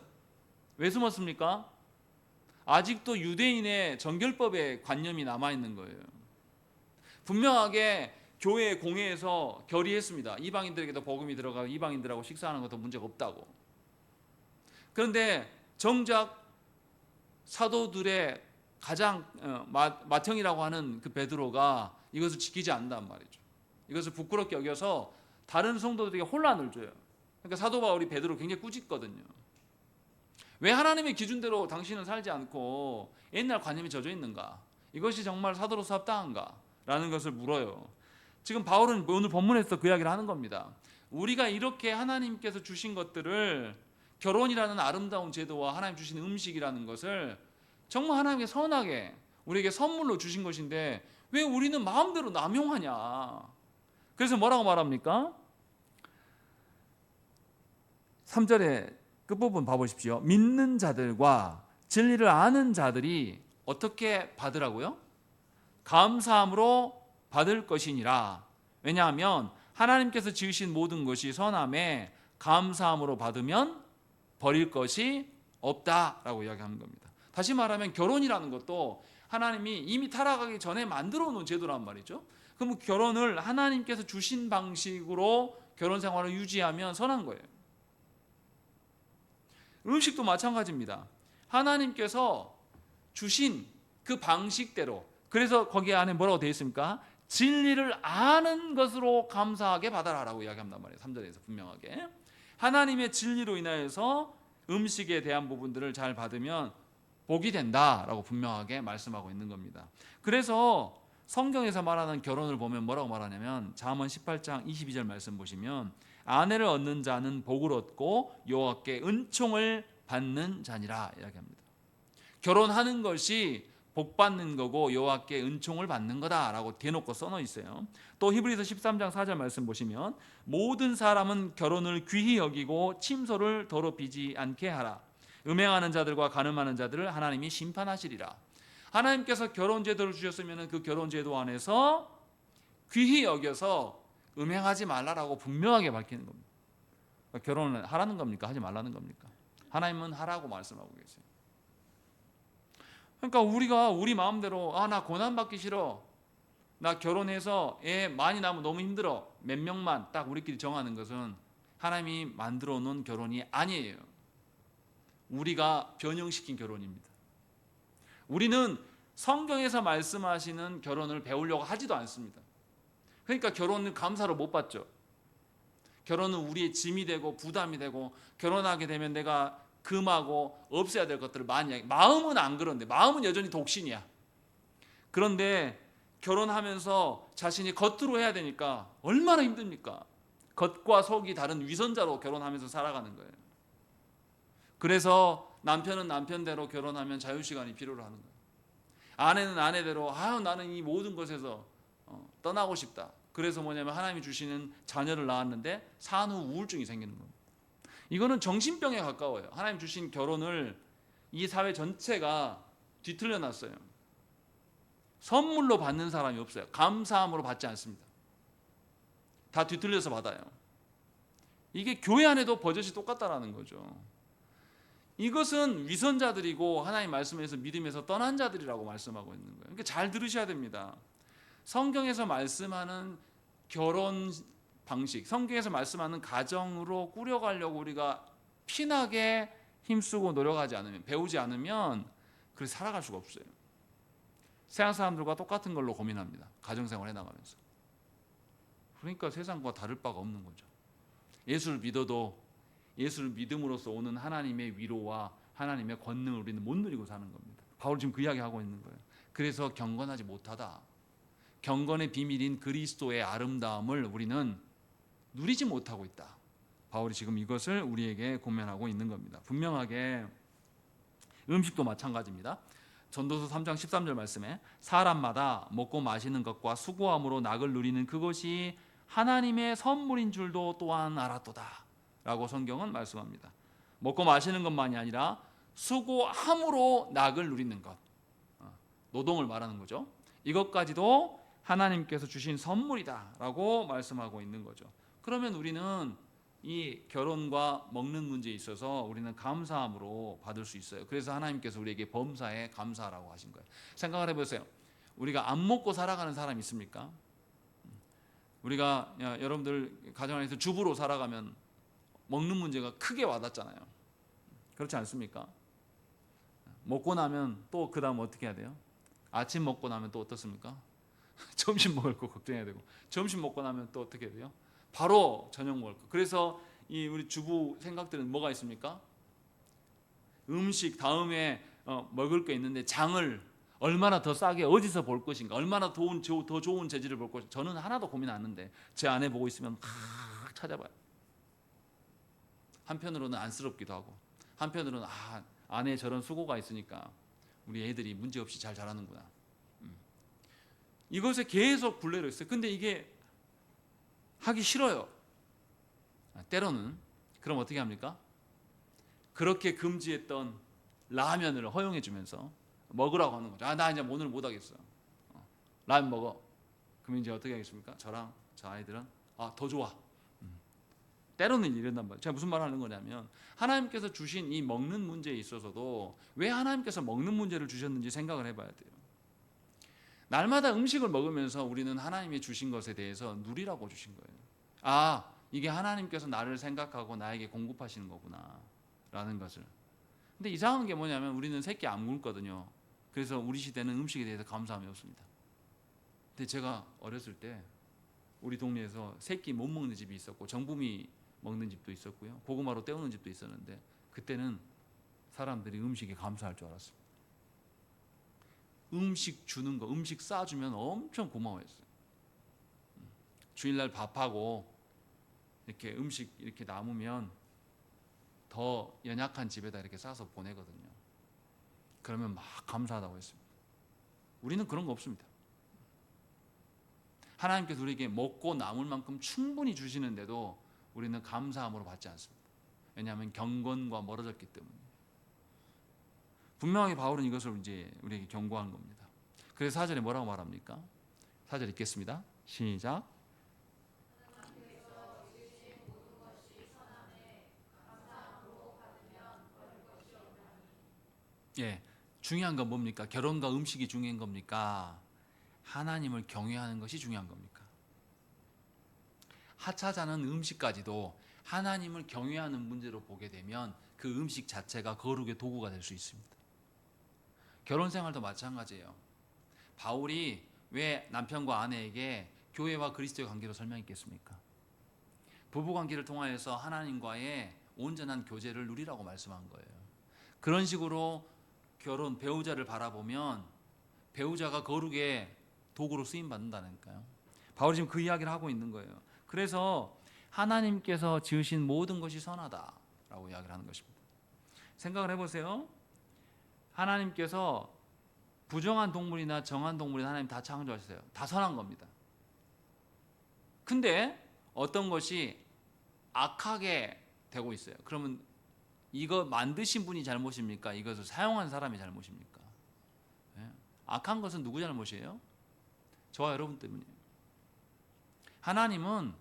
왜 숨었습니까? 아직도 유대인의 정결법의 관념이 남아있는 거예요. 분명하게 교회 공회에서 결의했습니다. 이방인들에게도 복음이 들어가고 이방인들하고 식사하는 것도 문제가 없다고. 그런데 정작 사도들의 가장 맏형이라고 하는 그 베드로가 이것을 지키지 않는단 말이죠. 이것을 부끄럽게 여겨서 다른 성도들에게 혼란을 줘요. 그러니까 사도 바울이 베드로 굉장히 꾸짖거든요. 왜 하나님의 기준대로 당신은 살지 않고 옛날 관념이 젖어 있는가? 이것이 정말 사도로서 합당한가? 라는 것을 물어요. 지금 바울은 오늘 본문에서 그 이야기를 하는 겁니다. 우리가 이렇게 하나님께서 주신 것들을 결혼이라는 아름다운 제도와 하나님 주신 음식이라는 것을 정말 하나님께 선하게 우리에게 선물로 주신 것인데 왜 우리는 마음대로 남용하냐? 그래서 뭐라고 말합니까? 3절에 끝부분 봐보십시오. 믿는 자들과 진리를 아는 자들이 어떻게 받으라고요? 감사함으로 받을 것이니라. 왜냐하면 하나님께서 지으신 모든 것이 선함에 감사함으로 받으면 버릴 것이 없다라고 이야기하는 겁니다. 다시 말하면 결혼이라는 것도 하나님이 이미 타락하기 전에 만들어 놓은 제도란 말이죠. 그럼 결혼을 하나님께서 주신 방식으로 결혼 생활을 유지하면 선한 거예요. 음식도 마찬가지입니다. 하나님께서 주신 그 방식대로, 그래서 거기 안에 뭐라고 되어 있습니까? 진리를 아는 것으로 감사하게 받아라라고 이야기한단 말이에요. 3절에서 분명하게 하나님의 진리로 인하여서 음식에 대한 부분들을 잘 받으면 복이 된다라고 분명하게 말씀하고 있는 겁니다. 그래서 성경에서 말하는 결혼을 보면 뭐라고 말하냐면 잠언 18장 22절 말씀 보시면 아내를 얻는 자는 복을 얻고 여호와께 은총을 받는 자니라 이야기합니다. 결혼하는 것이 복 받는 거고 여호와께 은총을 받는 거다라고 대놓고 써놓어 있어요. 또 히브리서 13장 4절 말씀 보시면 모든 사람은 결혼을 귀히 여기고 침소를 더럽히지 않게 하라. 음행하는 자들과 간음하는 자들을 하나님이 심판하시리라. 하나님께서 결혼 제도를 주셨으면 그 결혼 제도 안에서 귀히 여겨서 음행하지 말라라고 분명하게 밝히는 겁니다. 결혼을 하라는 겁니까? 하지 말라는 겁니까? 하나님은 하라고 말씀하고 계세요. 그러니까 우리가 우리 마음대로 나 고난 받기 싫어. 나 결혼해서 애 많이 낳으면 너무 힘들어. 몇 명만 딱 우리끼리 정하는 것은 하나님이 만들어 놓은 결혼이 아니에요. 우리가 변형시킨 결혼입니다. 우리는 성경에서 말씀하시는 결혼을 배우려고 하지도 않습니다. 그러니까 결혼은 감사로 못 받죠. 결혼은 우리의 짐이 되고 부담이 되고, 결혼하게 되면 내가 금하고 없애야 될 것들을 많이 하게. 마음은 안 그런데, 마음은 여전히 독신이야. 그런데 결혼하면서 자신이 겉으로 해야 되니까 얼마나 힘듭니까? 겉과 속이 다른 위선자로 결혼하면서 살아가는 거예요. 그래서 남편은 남편대로 결혼하면 자유시간이 필요로 하는 거예요. 아내는 아내대로 나는 이 모든 것에서 떠나고 싶다. 그래서 뭐냐면 하나님이 주시는 자녀를 낳았는데 산후 우울증이 생기는 겁니다. 이거는 정신병에 가까워요. 하나님 주신 결혼을 이 사회 전체가 뒤틀려 놨어요. 선물로 받는 사람이 없어요. 감사함으로 받지 않습니다. 다 뒤틀려서 받아요. 이게 교회 안에도 버젓이 똑같다라는 거죠. 이것은 위선자들이고 하나님 말씀에서 믿음에서 떠난 자들이라고 말씀하고 있는 거예요. 그러니까 잘 들으셔야 됩니다. 성경에서 말씀하는 결혼 방식, 성경에서 말씀하는 가정으로 꾸려가려고 우리가 피나게 힘쓰고 노력하지 않으면, 배우지 않으면 그렇게 살아갈 수가 없어요. 세상 사람들과 똑같은 걸로 고민합니다. 가정생활 해나가면서. 그러니까 세상과 다를 바가 없는 거죠. 예수를 믿어도 예수를 믿음으로써 오는 하나님의 위로와 하나님의 권능을 우리는 못 누리고 사는 겁니다. 바울이 지금 그 이야기하고 있는 거예요. 그래서 경건하지 못하다. 경건의 비밀인 그리스도의 아름다움을 우리는 누리지 못하고 있다. 바울이 지금 이것을 우리에게 고면하고 있는 겁니다. 분명하게 음식도 마찬가지입니다. 전도서 3장 13절 말씀에 사람마다 먹고 마시는 것과 수고함으로 낙을 누리는 그것이 하나님의 선물인 줄도 또한 알았도다 라고 성경은 말씀합니다. 먹고 마시는 것만이 아니라 수고함으로 낙을 누리는 것, 노동을 말하는 거죠. 이것까지도 하나님께서 주신 선물이다 라고 말씀하고 있는 거죠. 그러면 우리는 이 결혼과 먹는 문제에 있어서 우리는 감사함으로 받을 수 있어요. 그래서 하나님께서 우리에게 범사에 감사라고 하신 거예요. 생각을 해보세요. 우리가 안 먹고 살아가는 사람 있습니까? 우리가 여러분들 가정 안에서 주부로 살아가면 먹는 문제가 크게 와닿잖아요. 그렇지 않습니까? 먹고 나면 또 그 다음 어떻게 해야 돼요? 아침 먹고 나면 또 어떻습니까? 점심 먹을 거 걱정해야 되고, 점심 먹고 나면 또 어떻게 해야 돼요? 바로 저녁 먹을 거. 그래서 이 우리 주부 생각들은 뭐가 있습니까? 음식 다음에 먹을 게 있는데 장을 얼마나 더 싸게 어디서 볼 것인가, 얼마나 더 좋은 재질을 볼 것인가. 저는 하나도 고민 안 하는데 제 아내 보고 있으면 막 찾아봐요. 한편으로는 안쓰럽기도 하고, 한편으로는 아내에 저런 수고가 있으니까 우리 애들이 문제없이 잘 자라는구나. 이것에 계속 굴레로 있어요. 근데 이게 하기 싫어요. 때로는. 그럼 어떻게 합니까? 그렇게 금지했던 라면을 허용해 주면서 먹으라고 하는 거죠. 나 이제 오늘 못 하겠어. 라면 먹어. 그럼 이제 어떻게 하겠습니까? 저랑 저 아이들은 더 좋아. 때로는 이런단 말이에요. 제가 무슨 말을 하는 거냐면, 하나님께서 주신 이 먹는 문제에 있어서도 왜 하나님께서 먹는 문제를 주셨는지 생각을 해봐야 돼요. 날마다 음식을 먹으면서 우리는 하나님이 주신 것에 대해서 누리라고 주신 거예요. 이게 하나님께서 나를 생각하고 나에게 공급하시는 거구나 라는 것을. 근데 이상한 게 뭐냐면 우리는 새끼 안 굶거든요. 그래서 우리 시대는 음식에 대해서 감사함이 없습니다. 근데 제가 어렸을 때 우리 동네에서 새끼 못 먹는 집이 있었고, 정부미 먹는 집도 있었고요, 고구마로 때우는 집도 있었는데, 그때는 사람들이 음식에 감사할 줄 알았습니다. 음식 주는 거, 음식 싸주면 엄청 고마워했어요. 주일날 밥하고 이렇게 음식 이렇게 남으면 더 연약한 집에다 이렇게 싸서 보내거든요. 그러면 막 감사하다고 했습니다. 우리는 그런 거 없습니다. 하나님께서 우리에게 먹고 남을 만큼 충분히 주시는데도 우리는 감사함으로 받지 않습니다. 왜냐하면 경건과 멀어졌기 때문에. 분명하게 바울은 이것을 이제 우리에게 경고하는 겁니다. 그래서 4절에 뭐라고 말합니까? 4절 읽겠습니다. 시작. 중요한 건 뭡니까? 결혼과 음식이 중요한 겁니까? 하나님을 경외하는 것이 중요한 겁니까? 하찮은 음식까지도 하나님을 경외하는 문제로 보게 되면 그 음식 자체가 거룩의 도구가 될 수 있습니다. 결혼 생활도 마찬가지예요. 바울이 왜 남편과 아내에게 교회와 그리스도의 관계로 설명했겠습니까? 부부 관계를 통하여서 하나님과의 온전한 교제를 누리라고 말씀한 거예요. 그런 식으로 결혼 배우자를 바라보면 배우자가 거룩의 도구로 쓰임 받는다니까요. 바울이 지금 그 이야기를 하고 있는 거예요. 그래서 하나님께서 지으신 모든 것이 선하다라고 이야기를 하는 것입니다. 생각을 해보세요. 하나님께서 부정한 동물이나 정한 동물이나 하나님 다 창조하셨어요. 다 선한 겁니다. 근데 어떤 것이 악하게 되고 있어요. 그러면 이거 만드신 분이 잘못입니까? 이것을 사용한 사람이 잘못입니까? 네. 악한 것은 누구 잘못이에요? 저와 여러분 때문이에요. 하나님은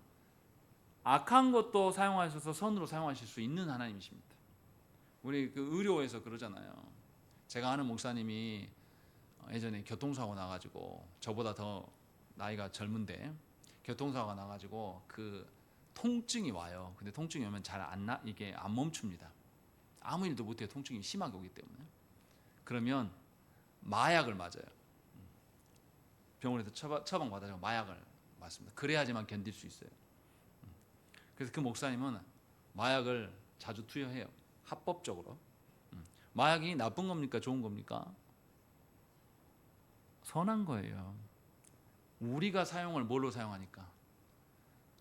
악한 것도 사용하셔서 선으로 사용하실 수 있는 하나님이십니다. 우리 그 의료에서 그러잖아요. 제가 아는 목사님이 예전에 교통사고 나가지고 저보다 더 나이가 젊은데 교통사고가 나가지고 그 통증이 와요. 근데 통증이 오면 이게 안 멈춥니다. 아무 일도 못해요. 통증이 심하게 오기 때문에. 그러면 마약을 맞아요. 병원에서 처방 받아서 마약을 맞습니다. 그래야지만 견딜 수 있어요. 그래서 그 목사님은 마약을 자주 투여해요. 합법적으로. 마약이 나쁜 겁니까? 좋은 겁니까? 선한 거예요. 우리가 사용을 뭘로 사용하니까?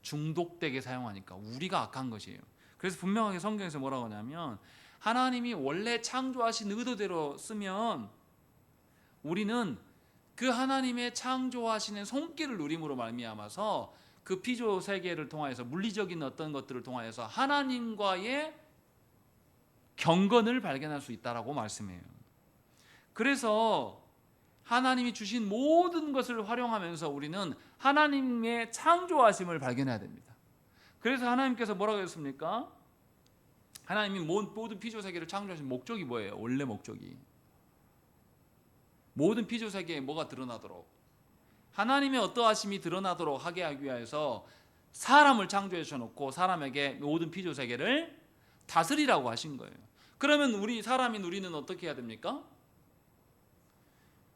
중독되게 사용하니까 우리가 악한 것이에요. 그래서 분명하게 성경에서 뭐라고 하냐면 하나님이 원래 창조하신 의도대로 쓰면 우리는 그 하나님의 창조하시는 손길을 누림으로 말미암아서 그 피조 세계를 통하여서 물리적인 어떤 것들을 통하여서 하나님과의 경건을 발견할 수 있다라고 말씀해요. 그래서 하나님이 주신 모든 것을 활용하면서 우리는 하나님의 창조하심을 발견해야 됩니다. 그래서 하나님께서 뭐라고 했습니까? 하나님이 모든 피조 세계를 창조하신 목적이 뭐예요? 원래 목적이 모든 피조 세계에 뭐가 드러나도록 하나님의 어떠하심이 드러나도록 하게 하기 위해서 사람을 창조해 주셔놓고 사람에게 모든 피조 세계를 다스리라고 하신 거예요. 그러면 우리 사람인 우리는 어떻게 해야 됩니까?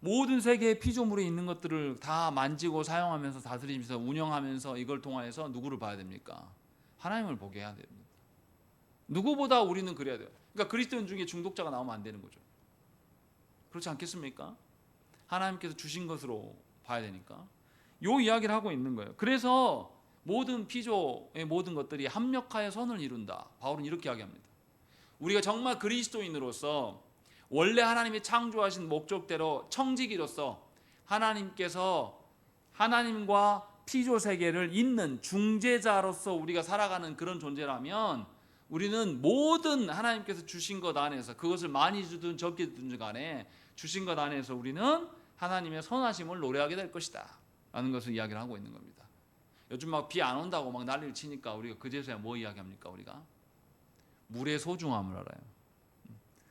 모든 세계의 피조물에 있는 것들을 다 만지고 사용하면서 다스리면서 운영하면서 이걸 통해서 누구를 봐야 됩니까? 하나님을 보게 해야 됩니다. 누구보다 우리는 그래야 돼요. 그러니까 그리스도인 중에 중독자가 나오면 안 되는 거죠. 그렇지 않겠습니까? 하나님께서 주신 것으로 봐야 되니까. 요 이야기를 하고 있는 거예요. 그래서 모든 피조의 모든 것들이 합력하여 선을 이룬다. 바울은 이렇게 이야기합니다. 우리가 정말 그리스도인으로서 원래 하나님이 창조하신 목적대로 청지기로서 하나님께서 하나님과 피조 세계를 잇는 중재자로서 우리가 살아가는 그런 존재라면 우리는 모든 하나님께서 주신 것 안에서 그것을 많이 주든 적게 주든 간에 주신 것 안에서 우리는 하나님의 선하심을 노래하게 될 것이다 라는 것을 이야기를 하고 있는 겁니다. 요즘 막 비 안 온다고 막 난리를 치니까 우리가 그제서야 뭐 이야기합니까? 우리가 물의 소중함을 알아요.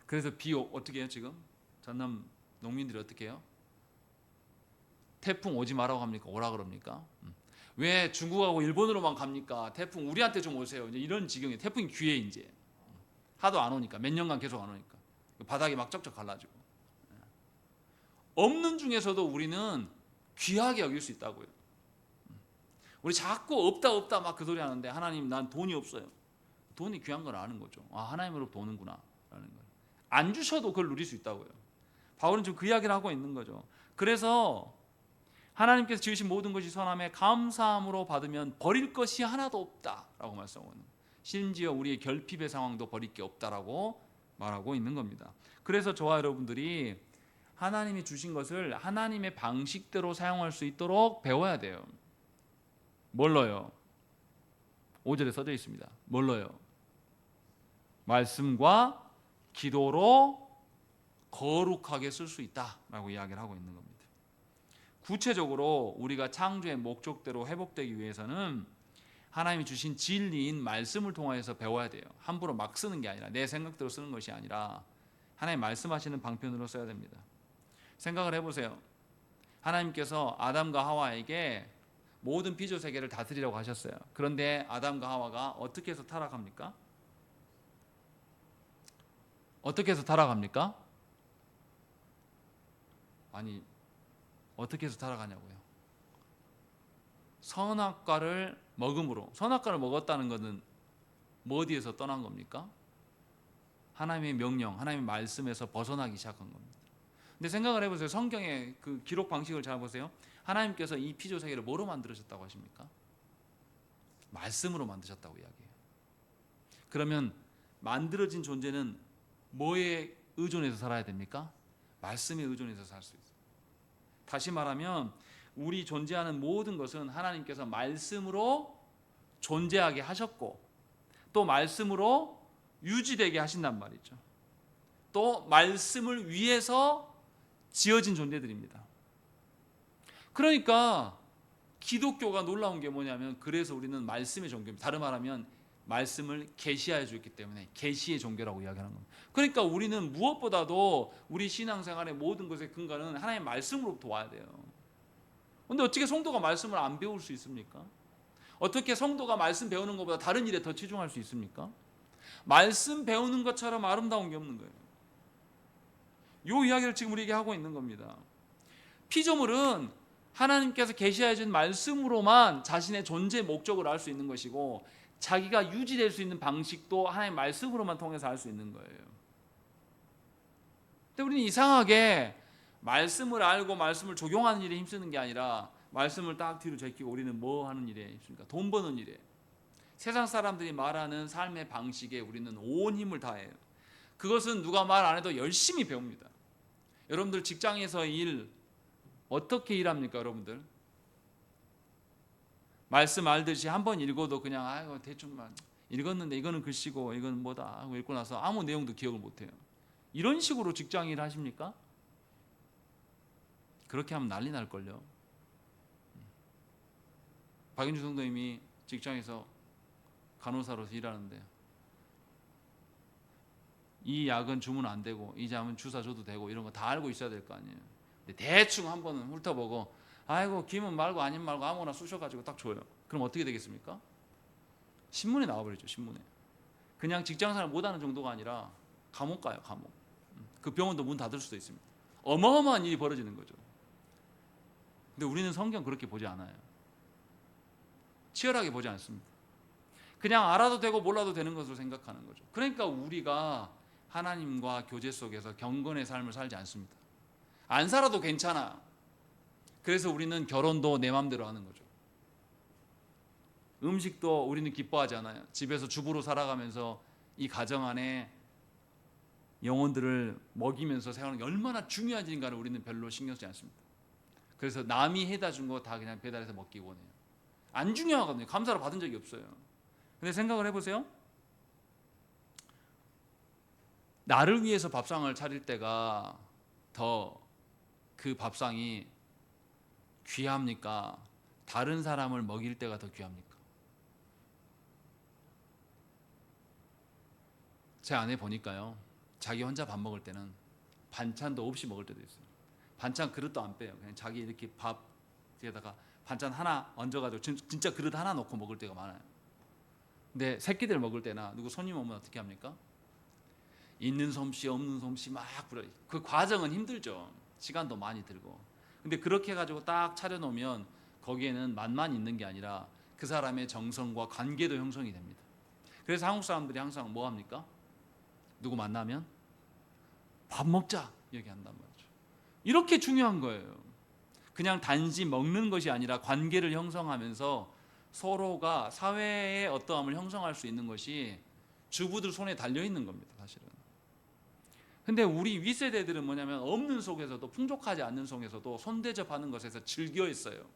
그래서 비 어떻게 해요? 지금 전남 농민들이 어떻게 해요? 태풍 오지 말라고 합니까? 오라 그럽니까? 왜 중국하고 일본으로만 갑니까? 태풍 우리한테 좀 오세요. 이제 이런 지경이 태풍이 귀해 이제 하도 안 오니까 몇 년간 계속 안 오니까 바닥이 막 쩍쩍 갈라지고 없는 중에서도 우리는 귀하게 여길 수 있다고요. 우리 자꾸 없다 막 그 소리 하는데 하나님 난 돈이 없어요. 돈이 귀한 걸 아는 거죠. 아 하나님으로부터 오는구나 라는 걸. 안 주셔도 그걸 누릴 수 있다고요. 바울은 지금 그 이야기를 하고 있는 거죠. 그래서 하나님께서 지으신 모든 것이 선함에 감사함으로 받으면 버릴 것이 하나도 없다라고 말씀하고 있는 거예요. 심지어 우리의 결핍의 상황도 버릴 게 없다라고 말하고 있는 겁니다. 그래서 저와 여러분들이 하나님이 주신 것을 하나님의 방식대로 사용할 수 있도록 배워야 돼요. 뭘로요? 5절에 써져 있습니다. 뭘로요? 말씀과 기도로 거룩하게 쓸 수 있다라고 이야기를 하고 있는 겁니다. 구체적으로 우리가 창조의 목적대로 회복되기 위해서는 하나님이 주신 진리인 말씀을 통해서 배워야 돼요. 함부로 막 쓰는 게 아니라 내 생각대로 쓰는 것이 아니라 하나님 말씀하시는 방편으로 써야 됩니다. 생각을 해보세요. 하나님께서 아담과 하와에게 모든 피조 세계를 다스리라고 하셨어요. 그런데 아담과 하와가 어떻게 해서 타락합니까? 어떻게 해서 타락합니까? 아니, 어떻게 해서 타락하냐고요. 선악과를 먹음으로. 선악과를 먹었다는 것은 뭐 어디에서 떠난 겁니까? 하나님의 명령, 하나님의 말씀에서 벗어나기 시작한 겁니다. 근데 생각을 해보세요. 성경의 그 기록 방식을 잘 보세요. 하나님께서 이 피조 세계를 뭐로 만드셨다고 하십니까? 말씀으로 만드셨다고 이야기해요. 그러면 만들어진 존재는 뭐에 의존해서 살아야 됩니까? 말씀에 의존해서 살 수 있어요. 다시 말하면 우리 존재하는 모든 것은 하나님께서 말씀으로 존재하게 하셨고 또 말씀으로 유지되게 하신단 말이죠. 또 말씀을 위해서 지어진 존재들입니다. 그러니까 기독교가 놀라운 게 뭐냐면 그래서 우리는 말씀의 종교입니다. 다른 말하면 말씀을 계시하여 주었기 때문에 계시의 종교라고 이야기하는 겁니다. 그러니까 우리는 무엇보다도 우리 신앙생활의 모든 것의 근간은 하나님의 말씀으로부터 와야 돼요. 그런데 어떻게 성도가 말씀을 안 배울 수 있습니까? 어떻게 성도가 말씀 배우는 것보다 다른 일에 더 치중할 수 있습니까? 말씀 배우는 것처럼 아름다운 게 없는 거예요. 이 이야기를 지금 우리에게 하고 있는 겁니다. 피조물은 하나님께서 계시하여 준 말씀으로만 자신의 존재 목적을 알 수 있는 것이고 자기가 유지될 수 있는 방식도 하나님의 말씀으로만 통해서 알 수 있는 거예요. 근데 우리는 이상하게 말씀을 알고 말씀을 적용하는 일에 힘쓰는 게 아니라 말씀을 딱 뒤로 제끼고 우리는 뭐 하는 일에 힘씁니까? 돈 버는 일에. 세상 사람들이 말하는 삶의 방식에 우리는 온 힘을 다해요. 그것은 누가 말 안 해도 열심히 배웁니다. 여러분들 직장에서 일 어떻게 일합니까, 여러분들? 말씀 알듯이 한 번 읽어도 그냥 아이고 대충만 읽었는데 이거는 글씨고 이건 뭐다 하고 읽고 나서 아무 내용도 기억을 못해요. 이런 식으로 직장 일 하십니까? 그렇게 하면 난리 날걸요. 박인주 성도님이 직장에서 간호사로서 일하는데 이 약은 주문 안 되고 이 약은 주사 줘도 되고 이런 거 다 알고 있어야 될 거 아니에요. 근데 대충 한 번은 훑어보고 아이고 김은 말고 아님 말고 아무거나 쑤셔가지고 딱 줘요. 그럼 어떻게 되겠습니까? 신문에 나와버리죠. 신문에. 그냥 직장생활 못하는 정도가 아니라 감옥 가요. 감옥. 그 병원도 문 닫을 수도 있습니다. 어마어마한 일이 벌어지는 거죠. 근데 우리는 성경 그렇게 보지 않아요. 치열하게 보지 않습니다. 그냥 알아도 되고 몰라도 되는 것으로 생각하는 거죠. 그러니까 우리가 하나님과 교제 속에서 경건의 삶을 살지 않습니다. 안 살아도 괜찮아. 그래서 우리는 결혼도 내 마음대로 하는 거죠. 음식도 우리는 기뻐하지 않아요. 집에서 주부로 살아가면서 이 가정 안에 영혼들을 먹이면서 생활하는 게 얼마나 중요한지인가를 우리는 별로 신경 쓰지 않습니다. 그래서 남이 해다 준 거 다 그냥 배달해서 먹기 원해요. 안 중요하거든요. 감사를 받은 적이 없어요. 근데 생각을 해보세요. 나를 위해서 밥상을 차릴 때가 더 그 밥상이 귀합니까? 다른 사람을 먹일 때가 더 귀합니까? 제 아내 보니까요. 자기 혼자 밥 먹을 때는 반찬도 없이 먹을 때도 있어요. 반찬 그릇도 안 빼요. 그냥 자기 이렇게 밥에다가 반찬 하나 얹어가지고 진짜 그릇 하나 넣고 먹을 때가 많아요. 근데 새끼들 먹을 때나 누구 손님 오면 어떻게 합니까? 있는 솜씨 없는 솜씨 막 부려요. 그 과정은 힘들죠. 시간도 많이 들고. 근데 그렇게 해가지고 딱 차려놓으면 거기에는 맛만 있는 게 아니라 그 사람의 정성과 관계도 형성이 됩니다. 그래서 한국 사람들이 항상 뭐 합니까? 누구 만나면 밥 먹자 얘기한단 말이죠. 이렇게 중요한 거예요. 그냥 단지 먹는 것이 아니라 관계를 형성하면서 서로가 사회의 어떠함을 형성할 수 있는 것이 주부들 손에 달려 있는 겁니다, 사실은. 근데 우리 윗세대들은 뭐냐면 없는 속에서도 풍족하지 않는 속에서도 손대접하는 것에서 즐겨 있어요.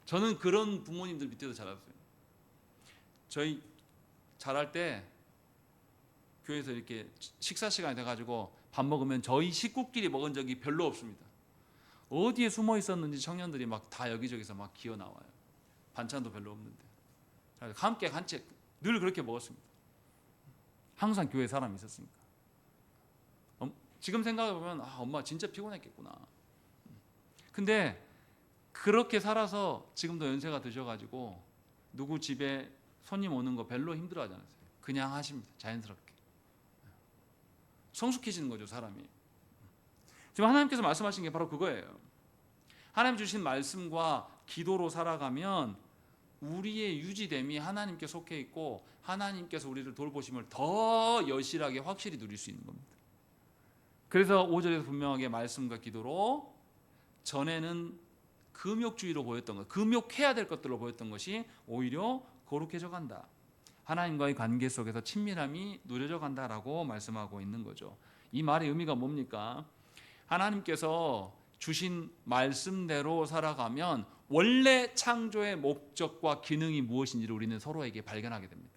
저는 그런 부모님들 밑에서 자랐어요. 저희 자랄 때 교회에서 이렇게 식사 시간이 돼가지고 밥 먹으면 저희 식구끼리 먹은 적이 별로 없습니다. 어디에 숨어 있었는지 청년들이 막 다 여기저기서 막 기어 나와요. 반찬도 별로 없는데 함께 같이 늘 그렇게 먹었습니다. 항상 교회에 사람이 있었으니까. 지금 생각해보면 엄마 진짜 피곤했겠구나. 근데 그렇게 살아서 지금도 연세가 드셔가지고 누구 집에 손님 오는 거 별로 힘들어하지 않으세요. 그냥 하십니다. 자연스럽게. 성숙해지는 거죠, 사람이. 지금 하나님께서 말씀하신 게 바로 그거예요. 하나님 주신 말씀과 기도로 살아가면 우리의 유지됨이 하나님께 속해 있고 하나님께서 우리를 돌보심을 더 여실하게 확실히 누릴 수 있는 겁니다. 그래서 5절에서 분명하게 말씀과 기도로 전에는 금욕주의로 보였던 것, 금욕해야 될 것들로 보였던 것이 오히려 거룩해져 간다. 하나님과의 관계 속에서 친밀함이 누려져 간다라고 말씀하고 있는 거죠. 이 말의 의미가 뭡니까? 하나님께서 주신 말씀대로 살아가면 원래 창조의 목적과 기능이 무엇인지를 우리는 서로에게 발견하게 됩니다.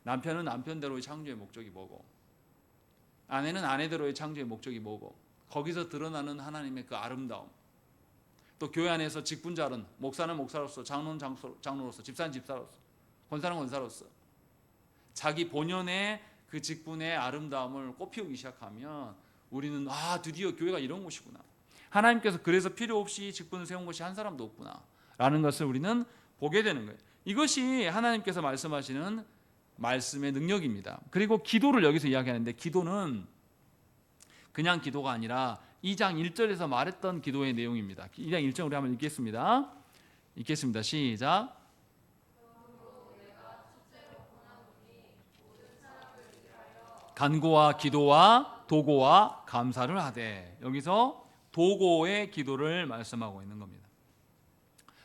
남편은 남편대로의 창조의 목적이 뭐고, 아내는 아내대로의 창조의 목적이 뭐고, 거기서 드러나는 하나님의 그 아름다움, 또 교회 안에서 직분자는 목사는 목사로서, 장로는 장로로서, 집사는 집사로서, 권사는 권사로서 자기 본연의 그 직분의 아름다움을 꽃피우기 시작하면 우리는 드디어 교회가 이런 곳이구나. 하나님께서 그래서 필요 없이 직분을 세운 것이 한 사람도 없구나 라는 것을 우리는 보게 되는 거예요. 이것이 하나님께서 말씀하시는 말씀의 능력입니다. 그리고 기도를 여기서 이야기하는데, 기도는 그냥 기도가 아니라 2장 1절에서 말했던 기도의 내용입니다. 2장 1절 우리 한번 읽겠습니다. 시작. 간구와 기도와 도고와 감사를 하되, 여기서 도고의 기도를 말씀하고 있는 겁니다.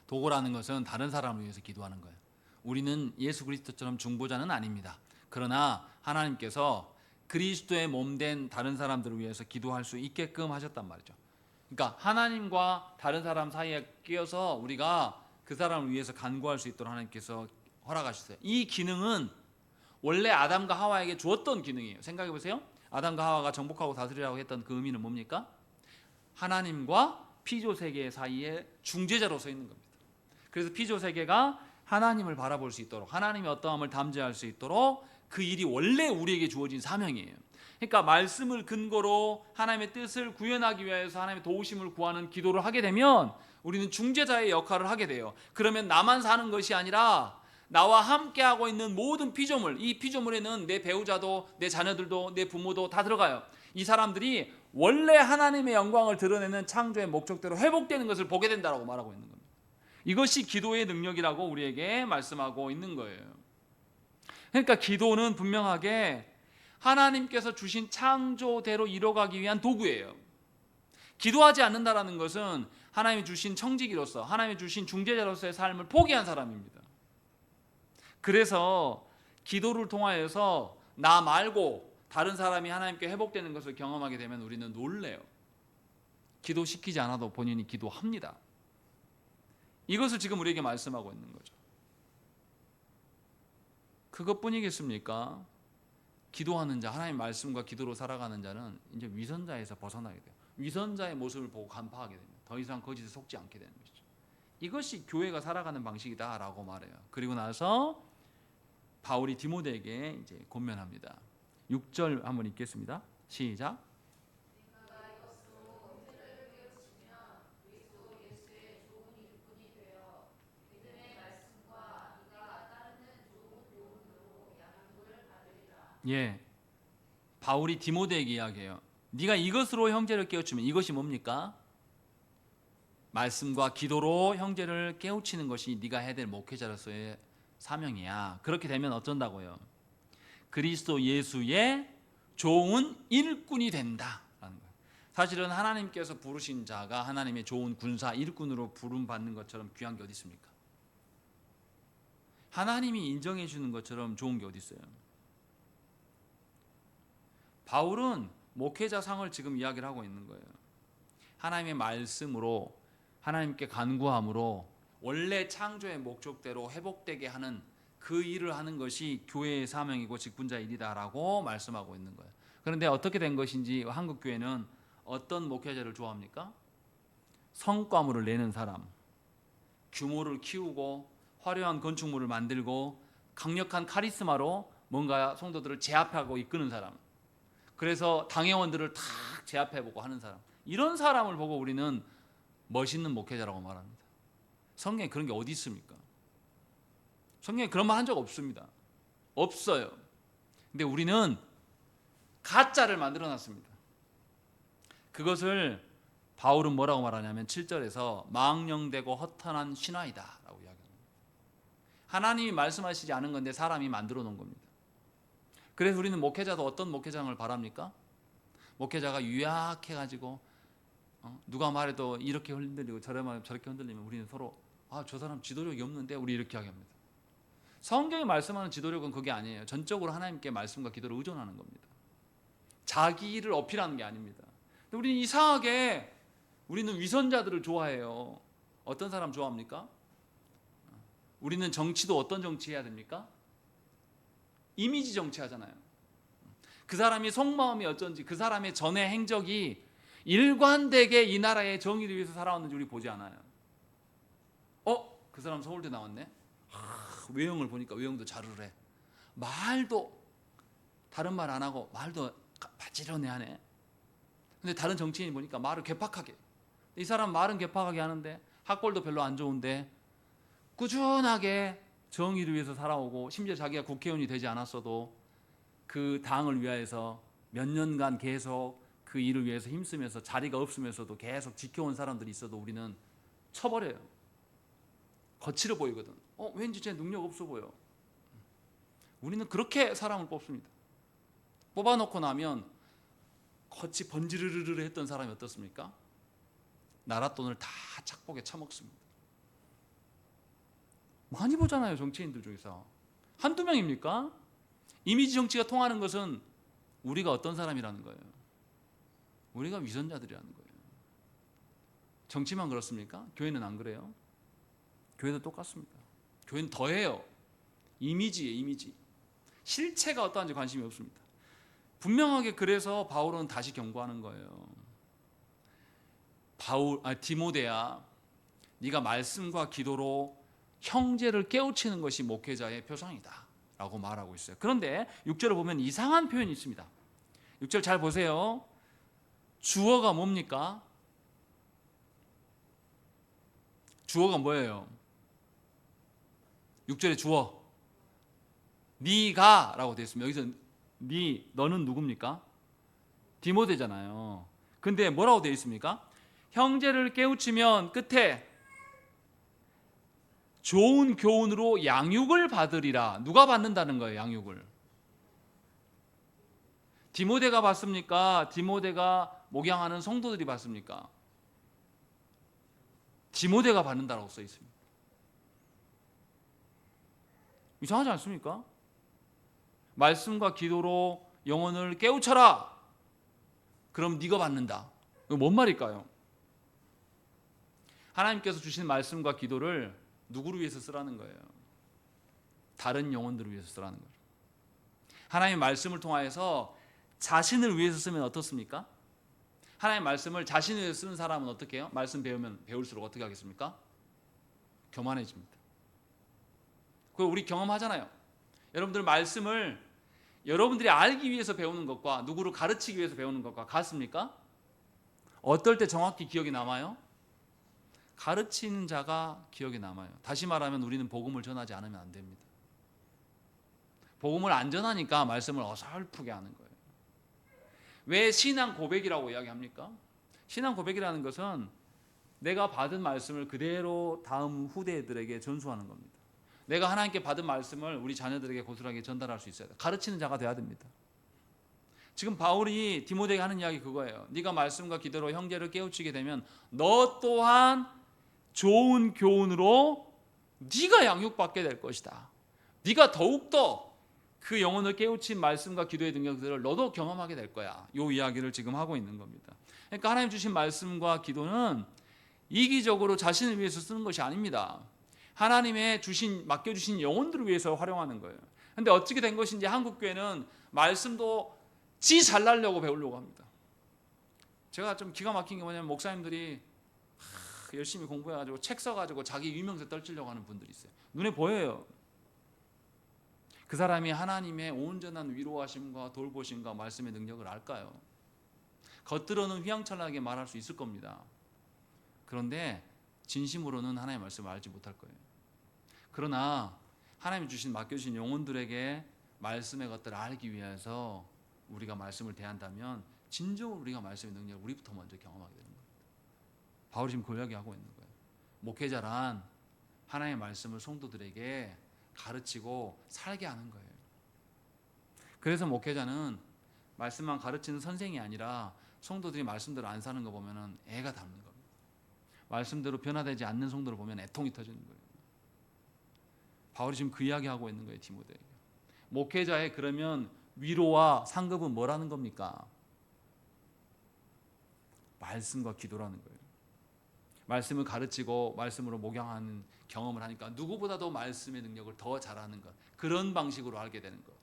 도고라는 것은 다른 사람을 위해서 기도하는 거예요. 우리는 예수 그리스도처럼 중보자는 아닙니다. 그러나 하나님께서 그리스도의 몸된 다른 사람들을 위해서 기도할 수 있게끔 하셨단 말이죠. 그러니까 하나님과 다른 사람 사이에 끼어서 우리가 그 사람을 위해서 간구할 수 있도록 하나님께서 허락하셨어요. 이 기능은 원래 아담과 하와에게 주었던 기능이에요. 생각해 보세요. 아담과 하와가 정복하고 다스리라고 했던 그 의미는 뭡니까? 하나님과 피조세계 사이에 중재자로 서 있는 겁니다. 그래서 피조세계가 하나님을 바라볼 수 있도록, 하나님의 어떠함을 담재할 수 있도록 그 일이 원래 우리에게 주어진 사명이에요. 그러니까 말씀을 근거로 하나님의 뜻을 구현하기 위해서 하나님의 도우심을 구하는 기도를 하게 되면 우리는 중재자의 역할을 하게 돼요. 그러면 나만 사는 것이 아니라 나와 함께하고 있는 모든 피조물, 이 피조물에는 내 배우자도, 내 자녀들도, 내 부모도 다 들어가요. 이 사람들이 원래 하나님의 영광을 드러내는 창조의 목적대로 회복되는 것을 보게 된다고 말하고 있는 겁니다. 이것이 기도의 능력이라고 우리에게 말씀하고 있는 거예요. 그러니까 기도는 분명하게 하나님께서 주신 창조대로 이뤄가기 위한 도구예요. 기도하지 않는다는 것은 하나님이 주신 청지기로서, 하나님이 주신 중재자로서의 삶을 포기한 사람입니다. 그래서 기도를 통하여서 나 말고 다른 사람이 하나님께 회복되는 것을 경험하게 되면 우리는 놀래요. 기도시키지 않아도 본인이 기도합니다. 이것을 지금 우리에게 말씀하고 있는 거죠. 그것뿐이겠습니까? 기도하는 자, 하나님 말씀과 기도로 살아가는 자는 이제 위선자에서 벗어나게 돼요. 위선자의 모습을 보고 간파하게 됩니다. 더 이상 거짓에 속지 않게 되는 것이죠. 이것이 교회가 살아가는 방식이다라고 말해요. 그리고 나서 바울이 디모데에게 이제 권면합니다. 6절 한번 읽겠습니다. 시작. 예, 바울이 디모데에게 이야기해요. 네가 이것으로 형제를 깨우치면, 이것이 뭡니까? 말씀과 기도로 형제를 깨우치는 것이 네가 해야 될 목회자로서의 사명이야. 그렇게 되면 어쩐다고요? 그리스도 예수의 좋은 일꾼이 된다라는 거예요. 사실은 하나님께서 부르신 자가 하나님의 좋은 군사, 일꾼으로 부름받는 것처럼 귀한 게 어디 있습니까? 하나님이 인정해 주는 것처럼 좋은 게 어디 있어요? 바울은 목회자상을 지금 이야기를 하고 있는 거예요. 하나님의 말씀으로, 하나님께 간구함으로 원래 창조의 목적대로 회복되게 하는 그 일을 하는 것이 교회의 사명이고 직분자의 일이다라고 말씀하고 있는 거예요. 그런데 어떻게 된 것인지 한국 교회는 어떤 목회자를 좋아합니까? 성과물을 내는 사람, 규모를 키우고 화려한 건축물을 만들고 강력한 카리스마로 뭔가 성도들을 제압하고 이끄는 사람, 그래서 당회원들을 탁 제압해보고 하는 사람, 이런 사람을 보고 우리는 멋있는 목회자라고 말합니다. 성경에 그런 게 어디 있습니까? 성경에 그런 말 한 적 없습니다. 없어요. 근데 우리는 가짜를 만들어 놨습니다. 그것을 바울은 뭐라고 말하냐면 7절에서 망령되고 허탄한 신화이다 라고 이야기합니다. 하나님이 말씀하시지 않은 건데 사람이 만들어 놓은 겁니다. 그래서 우리는 목회자도 어떤 목회장을 바랍니까? 목회자가 유약해가지고 누가 말해도 이렇게 흔들리고 저렇게 흔들리면 우리는 서로 저 사람 지도력이 없는데 우리 이렇게 하게 합니다. 성경이 말씀하는 지도력은 그게 아니에요. 전적으로 하나님께 말씀과 기도를 의존하는 겁니다. 자기를 어필하는 게 아닙니다. 근데 우리는 이상하게 우리는 위선자들을 좋아해요. 어떤 사람 좋아합니까? 우리는 정치도 어떤 정치 해야 됩니까? 이미지 정치 하잖아요. 그 사람이 속마음이 어쩐지, 그 사람의 전의 행적이 일관되게 이 나라의 정의를 위해서 살아왔는지 우리 보지 않아요. 그 사람 서울대 나왔네. 외형을 보니까 외형도 자르래. 말도 다른 말 안 하고 말도 바지런해하네. 근데 다른 정치인이 보니까 말을 괴팍하게. 이 사람 말은 괴팍하게 하는데 학벌도 별로 안 좋은데 꾸준하게 정의를 위해서 살아오고, 심지어 자기가 국회의원이 되지 않았어도 그 당을 위하여서 몇 년간 계속 그 일을 위해서 힘쓰면서 자리가 없으면서도 계속 지켜온 사람들이 있어도 우리는 쳐버려요. 거칠어 보이거든. 왠지 쟤 능력 없어 보여. 우리는 그렇게 사람을 뽑습니다. 뽑아놓고 나면 거치 번지르르르 했던 사람이 어떻습니까? 나라 돈을 다 착복에 처먹습니다. 많이 보잖아요. 정치인들 중에서 한두 명입니까? 이미지 정치가 통하는 것은 우리가 어떤 사람이라는 거예요. 우리가 위선자들이라는 거예요. 정치만 그렇습니까? 교회는 안 그래요? 교회도 똑같습니다. 교회는 더해요. 이미지예요. 이미지. 실체가 어떠한지 관심이 없습니다. 분명하게 그래서 바울은 다시 경고하는 거예요. 디모데야, 네가 말씀과 기도로 형제를 깨우치는 것이 목회자의 표상이다 라고 말하고 있어요. 그런데 6절을 보면 이상한 표현이 있습니다. 6절 잘 보세요. 주어가 뭡니까? 주어가 뭐예요? 6절에 주어 네가 라고 되어 있습니다. 여기서 너는 누굽니까? 디모데잖아요. 근데 뭐라고 되어 있습니까? 형제를 깨우치면 끝에 좋은 교훈으로 양육을 받으리라. 누가 받는다는 거예요? 양육을. 디모데가 받습니까? 디모데가 목양하는 성도들이 받습니까? 디모데가 받는다라고 써 있습니다. 이상하지 않습니까? 말씀과 기도로 영혼을 깨우쳐라. 그럼 네가 받는다. 이거 뭔 말일까요? 하나님께서 주신 말씀과 기도를 누구를 위해서 쓰라는 거예요? 다른 영혼들을 위해서 쓰라는 거죠. 하나님의 말씀을 통하여서 자신을 위해서 쓰면 어떻습니까? 하나님의 말씀을 자신을 위해서 쓰는 사람은 어떻게 해요? 말씀 배우면 배울수록 어떻게 하겠습니까? 교만해집니다. 그거 우리 경험하잖아요. 여러분들 말씀을 여러분들이 알기 위해서 배우는 것과 누구를 가르치기 위해서 배우는 것과 같습니까? 어떨 때 정확히 기억이 남아요? 가르치는 자가 기억에 남아요. 다시 말하면 우리는 복음을 전하지 않으면 안 됩니다. 복음을 안 전하니까 말씀을 어설프게 하는 거예요. 왜 신앙 고백이라고 이야기합니까? 신앙 고백이라는 것은 내가 받은 말씀을 그대로 다음 후대들에게 전수하는 겁니다. 내가 하나님께 받은 말씀을 우리 자녀들에게 고스란히 전달할 수 있어야 돼요. 가르치는 자가 돼야 됩니다. 지금 바울이 디모데에게 하는 이야기 그거예요. 네가 말씀과 기도로 형제를 깨우치게 되면 너 또한 좋은 교훈으로 네가 양육받게 될 것이다. 네가 더욱더 그 영혼을 깨우친 말씀과 기도의 능력들을 너도 경험하게 될 거야. 이 이야기를 지금 하고 있는 겁니다. 그러니까 하나님 주신 말씀과 기도는 이기적으로 자신을 위해서 쓰는 것이 아닙니다. 하나님의 맡겨주신 영혼들을 위해서 활용하는 거예요. 그런데 어떻게 된 것인지 한국교회는 말씀도 지 잘나려고 배우려고 합니다. 제가 좀 기가 막힌 게 뭐냐면 목사님들이 열심히 공부해가지고 책 써가지고 자기 유명세 떨치려고 하는 분들이 있어요. 눈에 보여요. 그 사람이 하나님의 온전한 위로하심과 돌보심과 말씀의 능력을 알까요? 겉으로는 휘황찬란하게 말할 수 있을 겁니다. 그런데 진심으로는 하나님의 말씀을 알지 못할 거예요. 그러나 하나님이 주신 맡겨주신 영혼들에게 말씀의 것들을 알기 위해서 우리가 말씀을 대한다면 진정으로 우리가 말씀의 능력을 우리부터 먼저 경험하게 되는 거예요. 바울이 지금 그 이야기하고 있는 거예요. 목회자란 하나님의 말씀을 성도들에게 가르치고 살게 하는 거예요. 그래서 목회자는 말씀만 가르치는 선생이 아니라 성도들이 말씀대로 안 사는 거 보면 애가 닳는 겁니다. 말씀대로 변화되지 않는 성도를 보면 애통이 터지는 거예요. 바울이 지금 그 이야기하고 있는 거예요, 디모데에게. 목회자의 그러면 위로와 상급은 뭐라는 겁니까? 말씀과 기도라는 거예요. 말씀을 가르치고 말씀으로 목양하는 경험을 하니까 누구보다도 말씀의 능력을 더 잘하는 것, 그런 방식으로 알게 되는 것.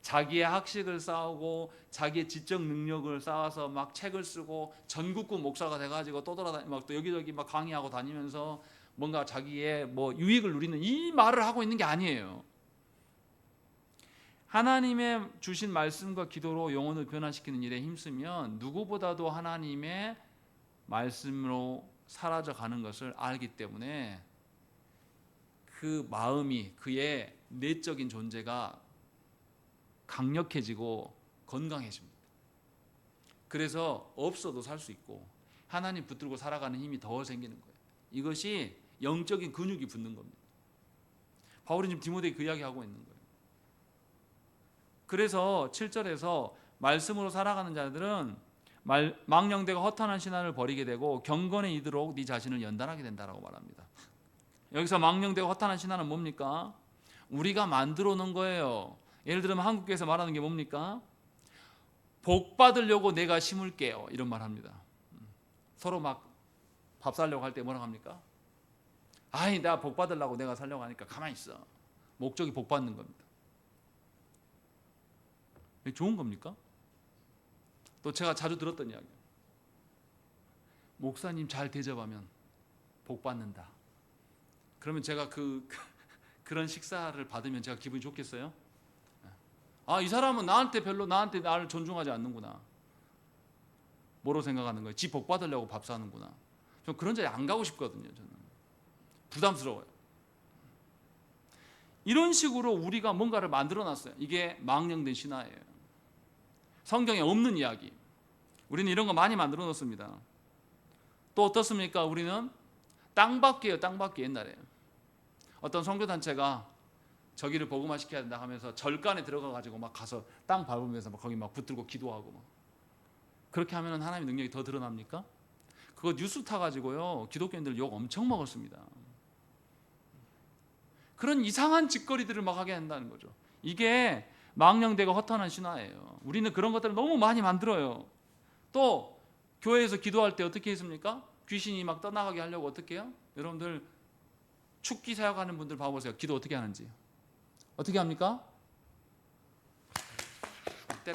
자기의 학식을 쌓고 자기의 지적 능력을 쌓아서 막 책을 쓰고 전국구 목사가 돼가지고 또 돌아다니고 막 또 여기저기 막 강의하고 다니면서 뭔가 자기의 뭐 유익을 누리는 이 말을 하고 있는 게 아니에요. 하나님의 주신 말씀과 기도로 영혼을 변화시키는 일에 힘쓰면 누구보다도 하나님의 말씀으로 사라져 가는 것을 알기 때문에 그 마음이, 그의 내적인 존재가 강력해지고 건강해집니다. 그래서 없어도 살 수 있고 하나님 붙들고 살아가는 힘이 더 생기는 거예요. 이것이 영적인 근육이 붙는 겁니다. 바울이 지금 디모데에게 그 이야기하고 있는 거예요. 그래서 7절에서 말씀으로 살아가는 자들은 망령되고 허탄한 신앙을 버리게 되고 경건에 이르도록 네 자신을 연단하게 된다라고 말합니다. 여기서 망령되고 허탄한 신앙은 뭡니까? 우리가 만들어 놓은 거예요. 예를 들면 한국교회에서 말하는 게 뭡니까? 복 받으려고 내가 심을게요, 이런 말 합니다. 서로 막 밥 살려고 할 때 뭐라고 합니까? 아이, 내가 복 받으려고 내가 살려고 하니까 가만히 있어. 목적이 복 받는 겁니다. 이게 좋은 겁니까? 또 제가 자주 들었던 이야기, 목사님 잘 대접하면 복 받는다. 그러면 제가 그런 식사를 받으면 제가 기분이 좋겠어요? 아, 이 사람은 나한테 나를 존중하지 않는구나. 뭐로 생각하는 거예요? 지 복 받으려고 밥 사는구나. 전 그런 자리에 안 가고 싶거든요. 저는 부담스러워요. 이런 식으로 우리가 뭔가를 만들어놨어요. 이게 망령된 신화예요. 성경에 없는 이야기. 우리는 이런 거 많이 만들어 놓습니다. 또 어떻습니까? 우리는 땅받기예요. 땅받기. 옛날에 어떤 선교단체가 저기를 복음화 시켜야 된다 하면서 절간에 들어가가지고 막 가서 땅 밟으면서 막 거기 막 붙들고 기도하고 막. 그렇게 하면 하나님의 능력이 더 드러납니까? 그거 뉴스 타가지고요 기독교인들 욕 엄청 먹었습니다. 그런 이상한 짓거리들을 막 하게 한다는 거죠. 이게 망령되고 허탄한 신화예요. 우리는 그런 것들을 너무 많이 만들어요. 또 교회에서 기도할 때 어떻게 했습니까? 귀신이 막 떠나가게 하려고 어떻게 해요? 여러분들 축기 사역하는 분들 봐보세요. 기도 어떻게 하는지. 어떻게 합니까?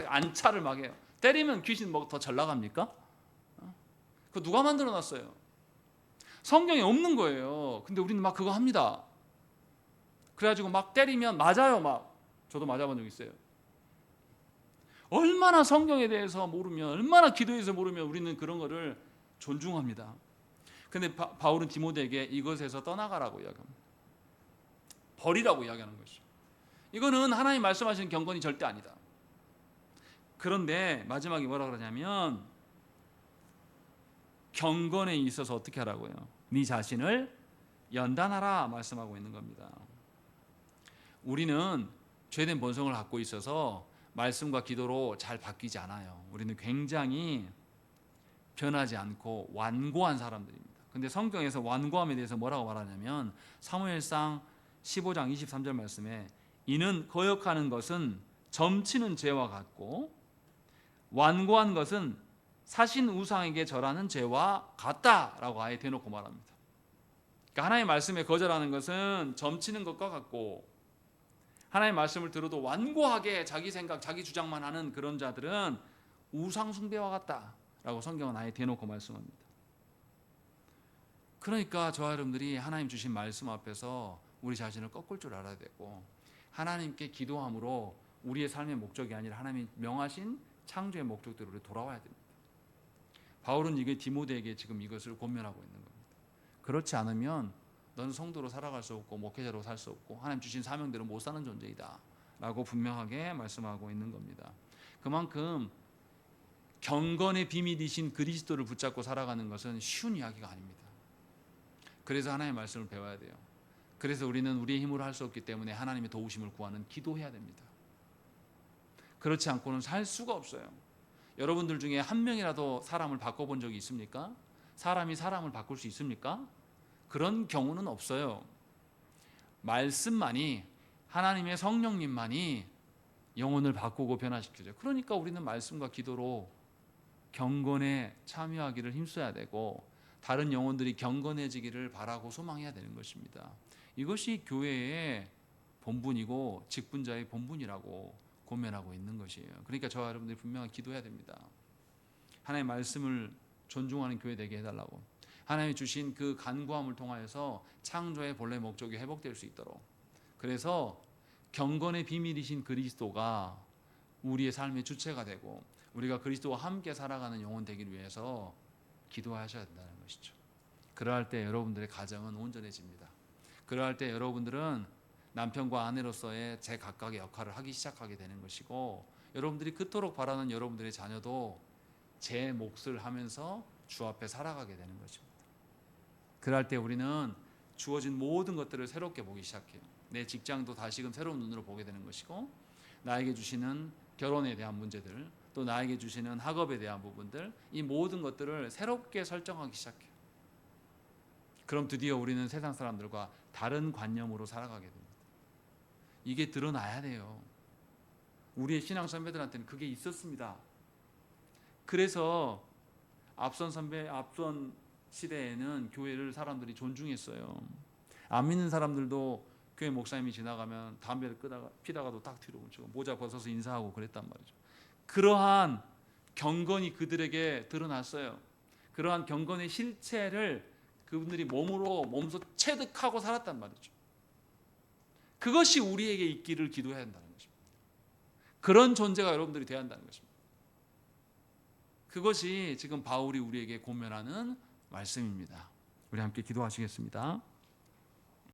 안차를 막 해요. 때리면 귀신 뭐 더 잘 나갑니까? 그거 누가 만들어 놨어요? 성경에 없는 거예요. 근데 우리는 막 그거 합니다. 그래가지고 막 때리면 맞아요. 막 저도 맞아본 적 있어요. 얼마나 성경에 대해서 모르면, 얼마나 기도해서 모르면 우리는 그런 거를 존중합니다. 근데 바울은 디모데에게 이것에서 떠나가라고 이야기합니다. 버리라고 이야기하는 것이죠. 이거는 하나님 말씀하시는 경건이 절대 아니다. 그런데 마지막에 뭐라 그러냐면 경건에 있어서 어떻게 하라고요? 네 자신을 연단하라 말씀하고 있는 겁니다. 우리는 죄된 본성을 갖고 있어서 말씀과 기도로 잘 바뀌지 않아요. 우리는 굉장히 변하지 않고 완고한 사람들입니다. 근데 성경에서 완고함에 대해서 뭐라고 말하냐면 사무엘상 15장 23절 말씀에 이는 거역하는 것은 점치는 죄와 같고 완고한 것은 사신 우상에게 절하는 죄와 같다라고 아예 대놓고 말합니다. 그러니까 하나님의 말씀에 거절하는 것은 점치는 것과 같고 하나님의 말씀을 들어도 완고하게 자기 생각, 자기 주장만 하는 그런 자들은 우상 숭배와 같다라고 성경은 아예 대놓고 말씀합니다. 그러니까 저와 여러분들이 하나님 주신 말씀 앞에서 우리 자신을 꺾을 줄 알아야 되고 하나님께 기도함으로 우리의 삶의 목적이 아니라 하나님이 명하신 창조의 목적대로 우리 돌아와야 됩니다. 바울은 이게 디모데에게 지금 이것을 권면하고 있는 겁니다. 그렇지 않으면 넌 성도로 살아갈 수 없고 목회자로 살 수 없고 하나님 주신 사명대로 못 사는 존재이다 라고 분명하게 말씀하고 있는 겁니다. 그만큼 경건의 비밀이신 그리스도를 붙잡고 살아가는 것은 쉬운 이야기가 아닙니다. 그래서 하나님의 말씀을 배워야 돼요. 그래서 우리는 우리의 힘으로 할 수 없기 때문에 하나님의 도우심을 구하는 기도해야 됩니다. 그렇지 않고는 살 수가 없어요. 여러분들 중에 한 명이라도 사람을 바꿔본 적이 있습니까? 사람이 사람을 바꿀 수 있습니까? 그런 경우는 없어요. 말씀만이, 하나님의 성령님만이 영혼을 바꾸고 변화시켜줘요. 그러니까 우리는 말씀과 기도로 경건에 참여하기를 힘써야 되고 다른 영혼들이 경건해지기를 바라고 소망해야 되는 것입니다. 이것이 교회의 본분이고 직분자의 본분이라고 고면하고 있는 것이에요. 그러니까 저와 여러분들이 분명히 기도해야 됩니다. 하나님의 말씀을 존중하는 교회 되게 해달라고. 하나님이 주신 그 간구함을 통하여서 창조의 본래 목적이 회복될 수 있도록. 그래서 경건의 비밀이신 그리스도가 우리의 삶의 주체가 되고 우리가 그리스도와 함께 살아가는 영혼 되기를 위해서 기도하셔야 된다는 것이죠. 그러할 때 여러분들의 가정은 온전해집니다. 그러할 때 여러분들은 남편과 아내로서의 제각각의 역할을 하기 시작하게 되는 것이고 여러분들이 그토록 바라는 여러분들의 자녀도 제 몫을 하면서 주 앞에 살아가게 되는 것입니다. 그럴 때 우리는 주어진 모든 것들을 새롭게 보기 시작해요. 내 직장도 다시금 새로운 눈으로 보게 되는 것이고 나에게 주시는 결혼에 대한 문제들 또 나에게 주시는 학업에 대한 부분들 이 모든 것들을 새롭게 설정하기 시작해요. 그럼 드디어 우리는 세상 사람들과 다른 관념으로 살아가게 됩니다. 이게 드러나야 돼요. 우리의 신앙 선배들한테는 그게 있었습니다. 그래서 앞선 시대에는 교회를 사람들이 존중했어요. 안 믿는 사람들도 교회 목사님이 지나가면 담배를 피다가도 딱 뒤로 뭉치고 모자 벗어서 인사하고 그랬단 말이죠. 그러한 경건이 그들에게 드러났어요. 그러한 경건의 실체를 그분들이 몸소 체득하고 살았단 말이죠. 그것이 우리에게 있기를 기도해야 한다는 것입니다. 그런 존재가 여러분들이 되어야 한다는 것입니다. 그것이 지금 바울이 우리에게 권면하는 말씀입니다. 우리 함께 기도하시겠습니다.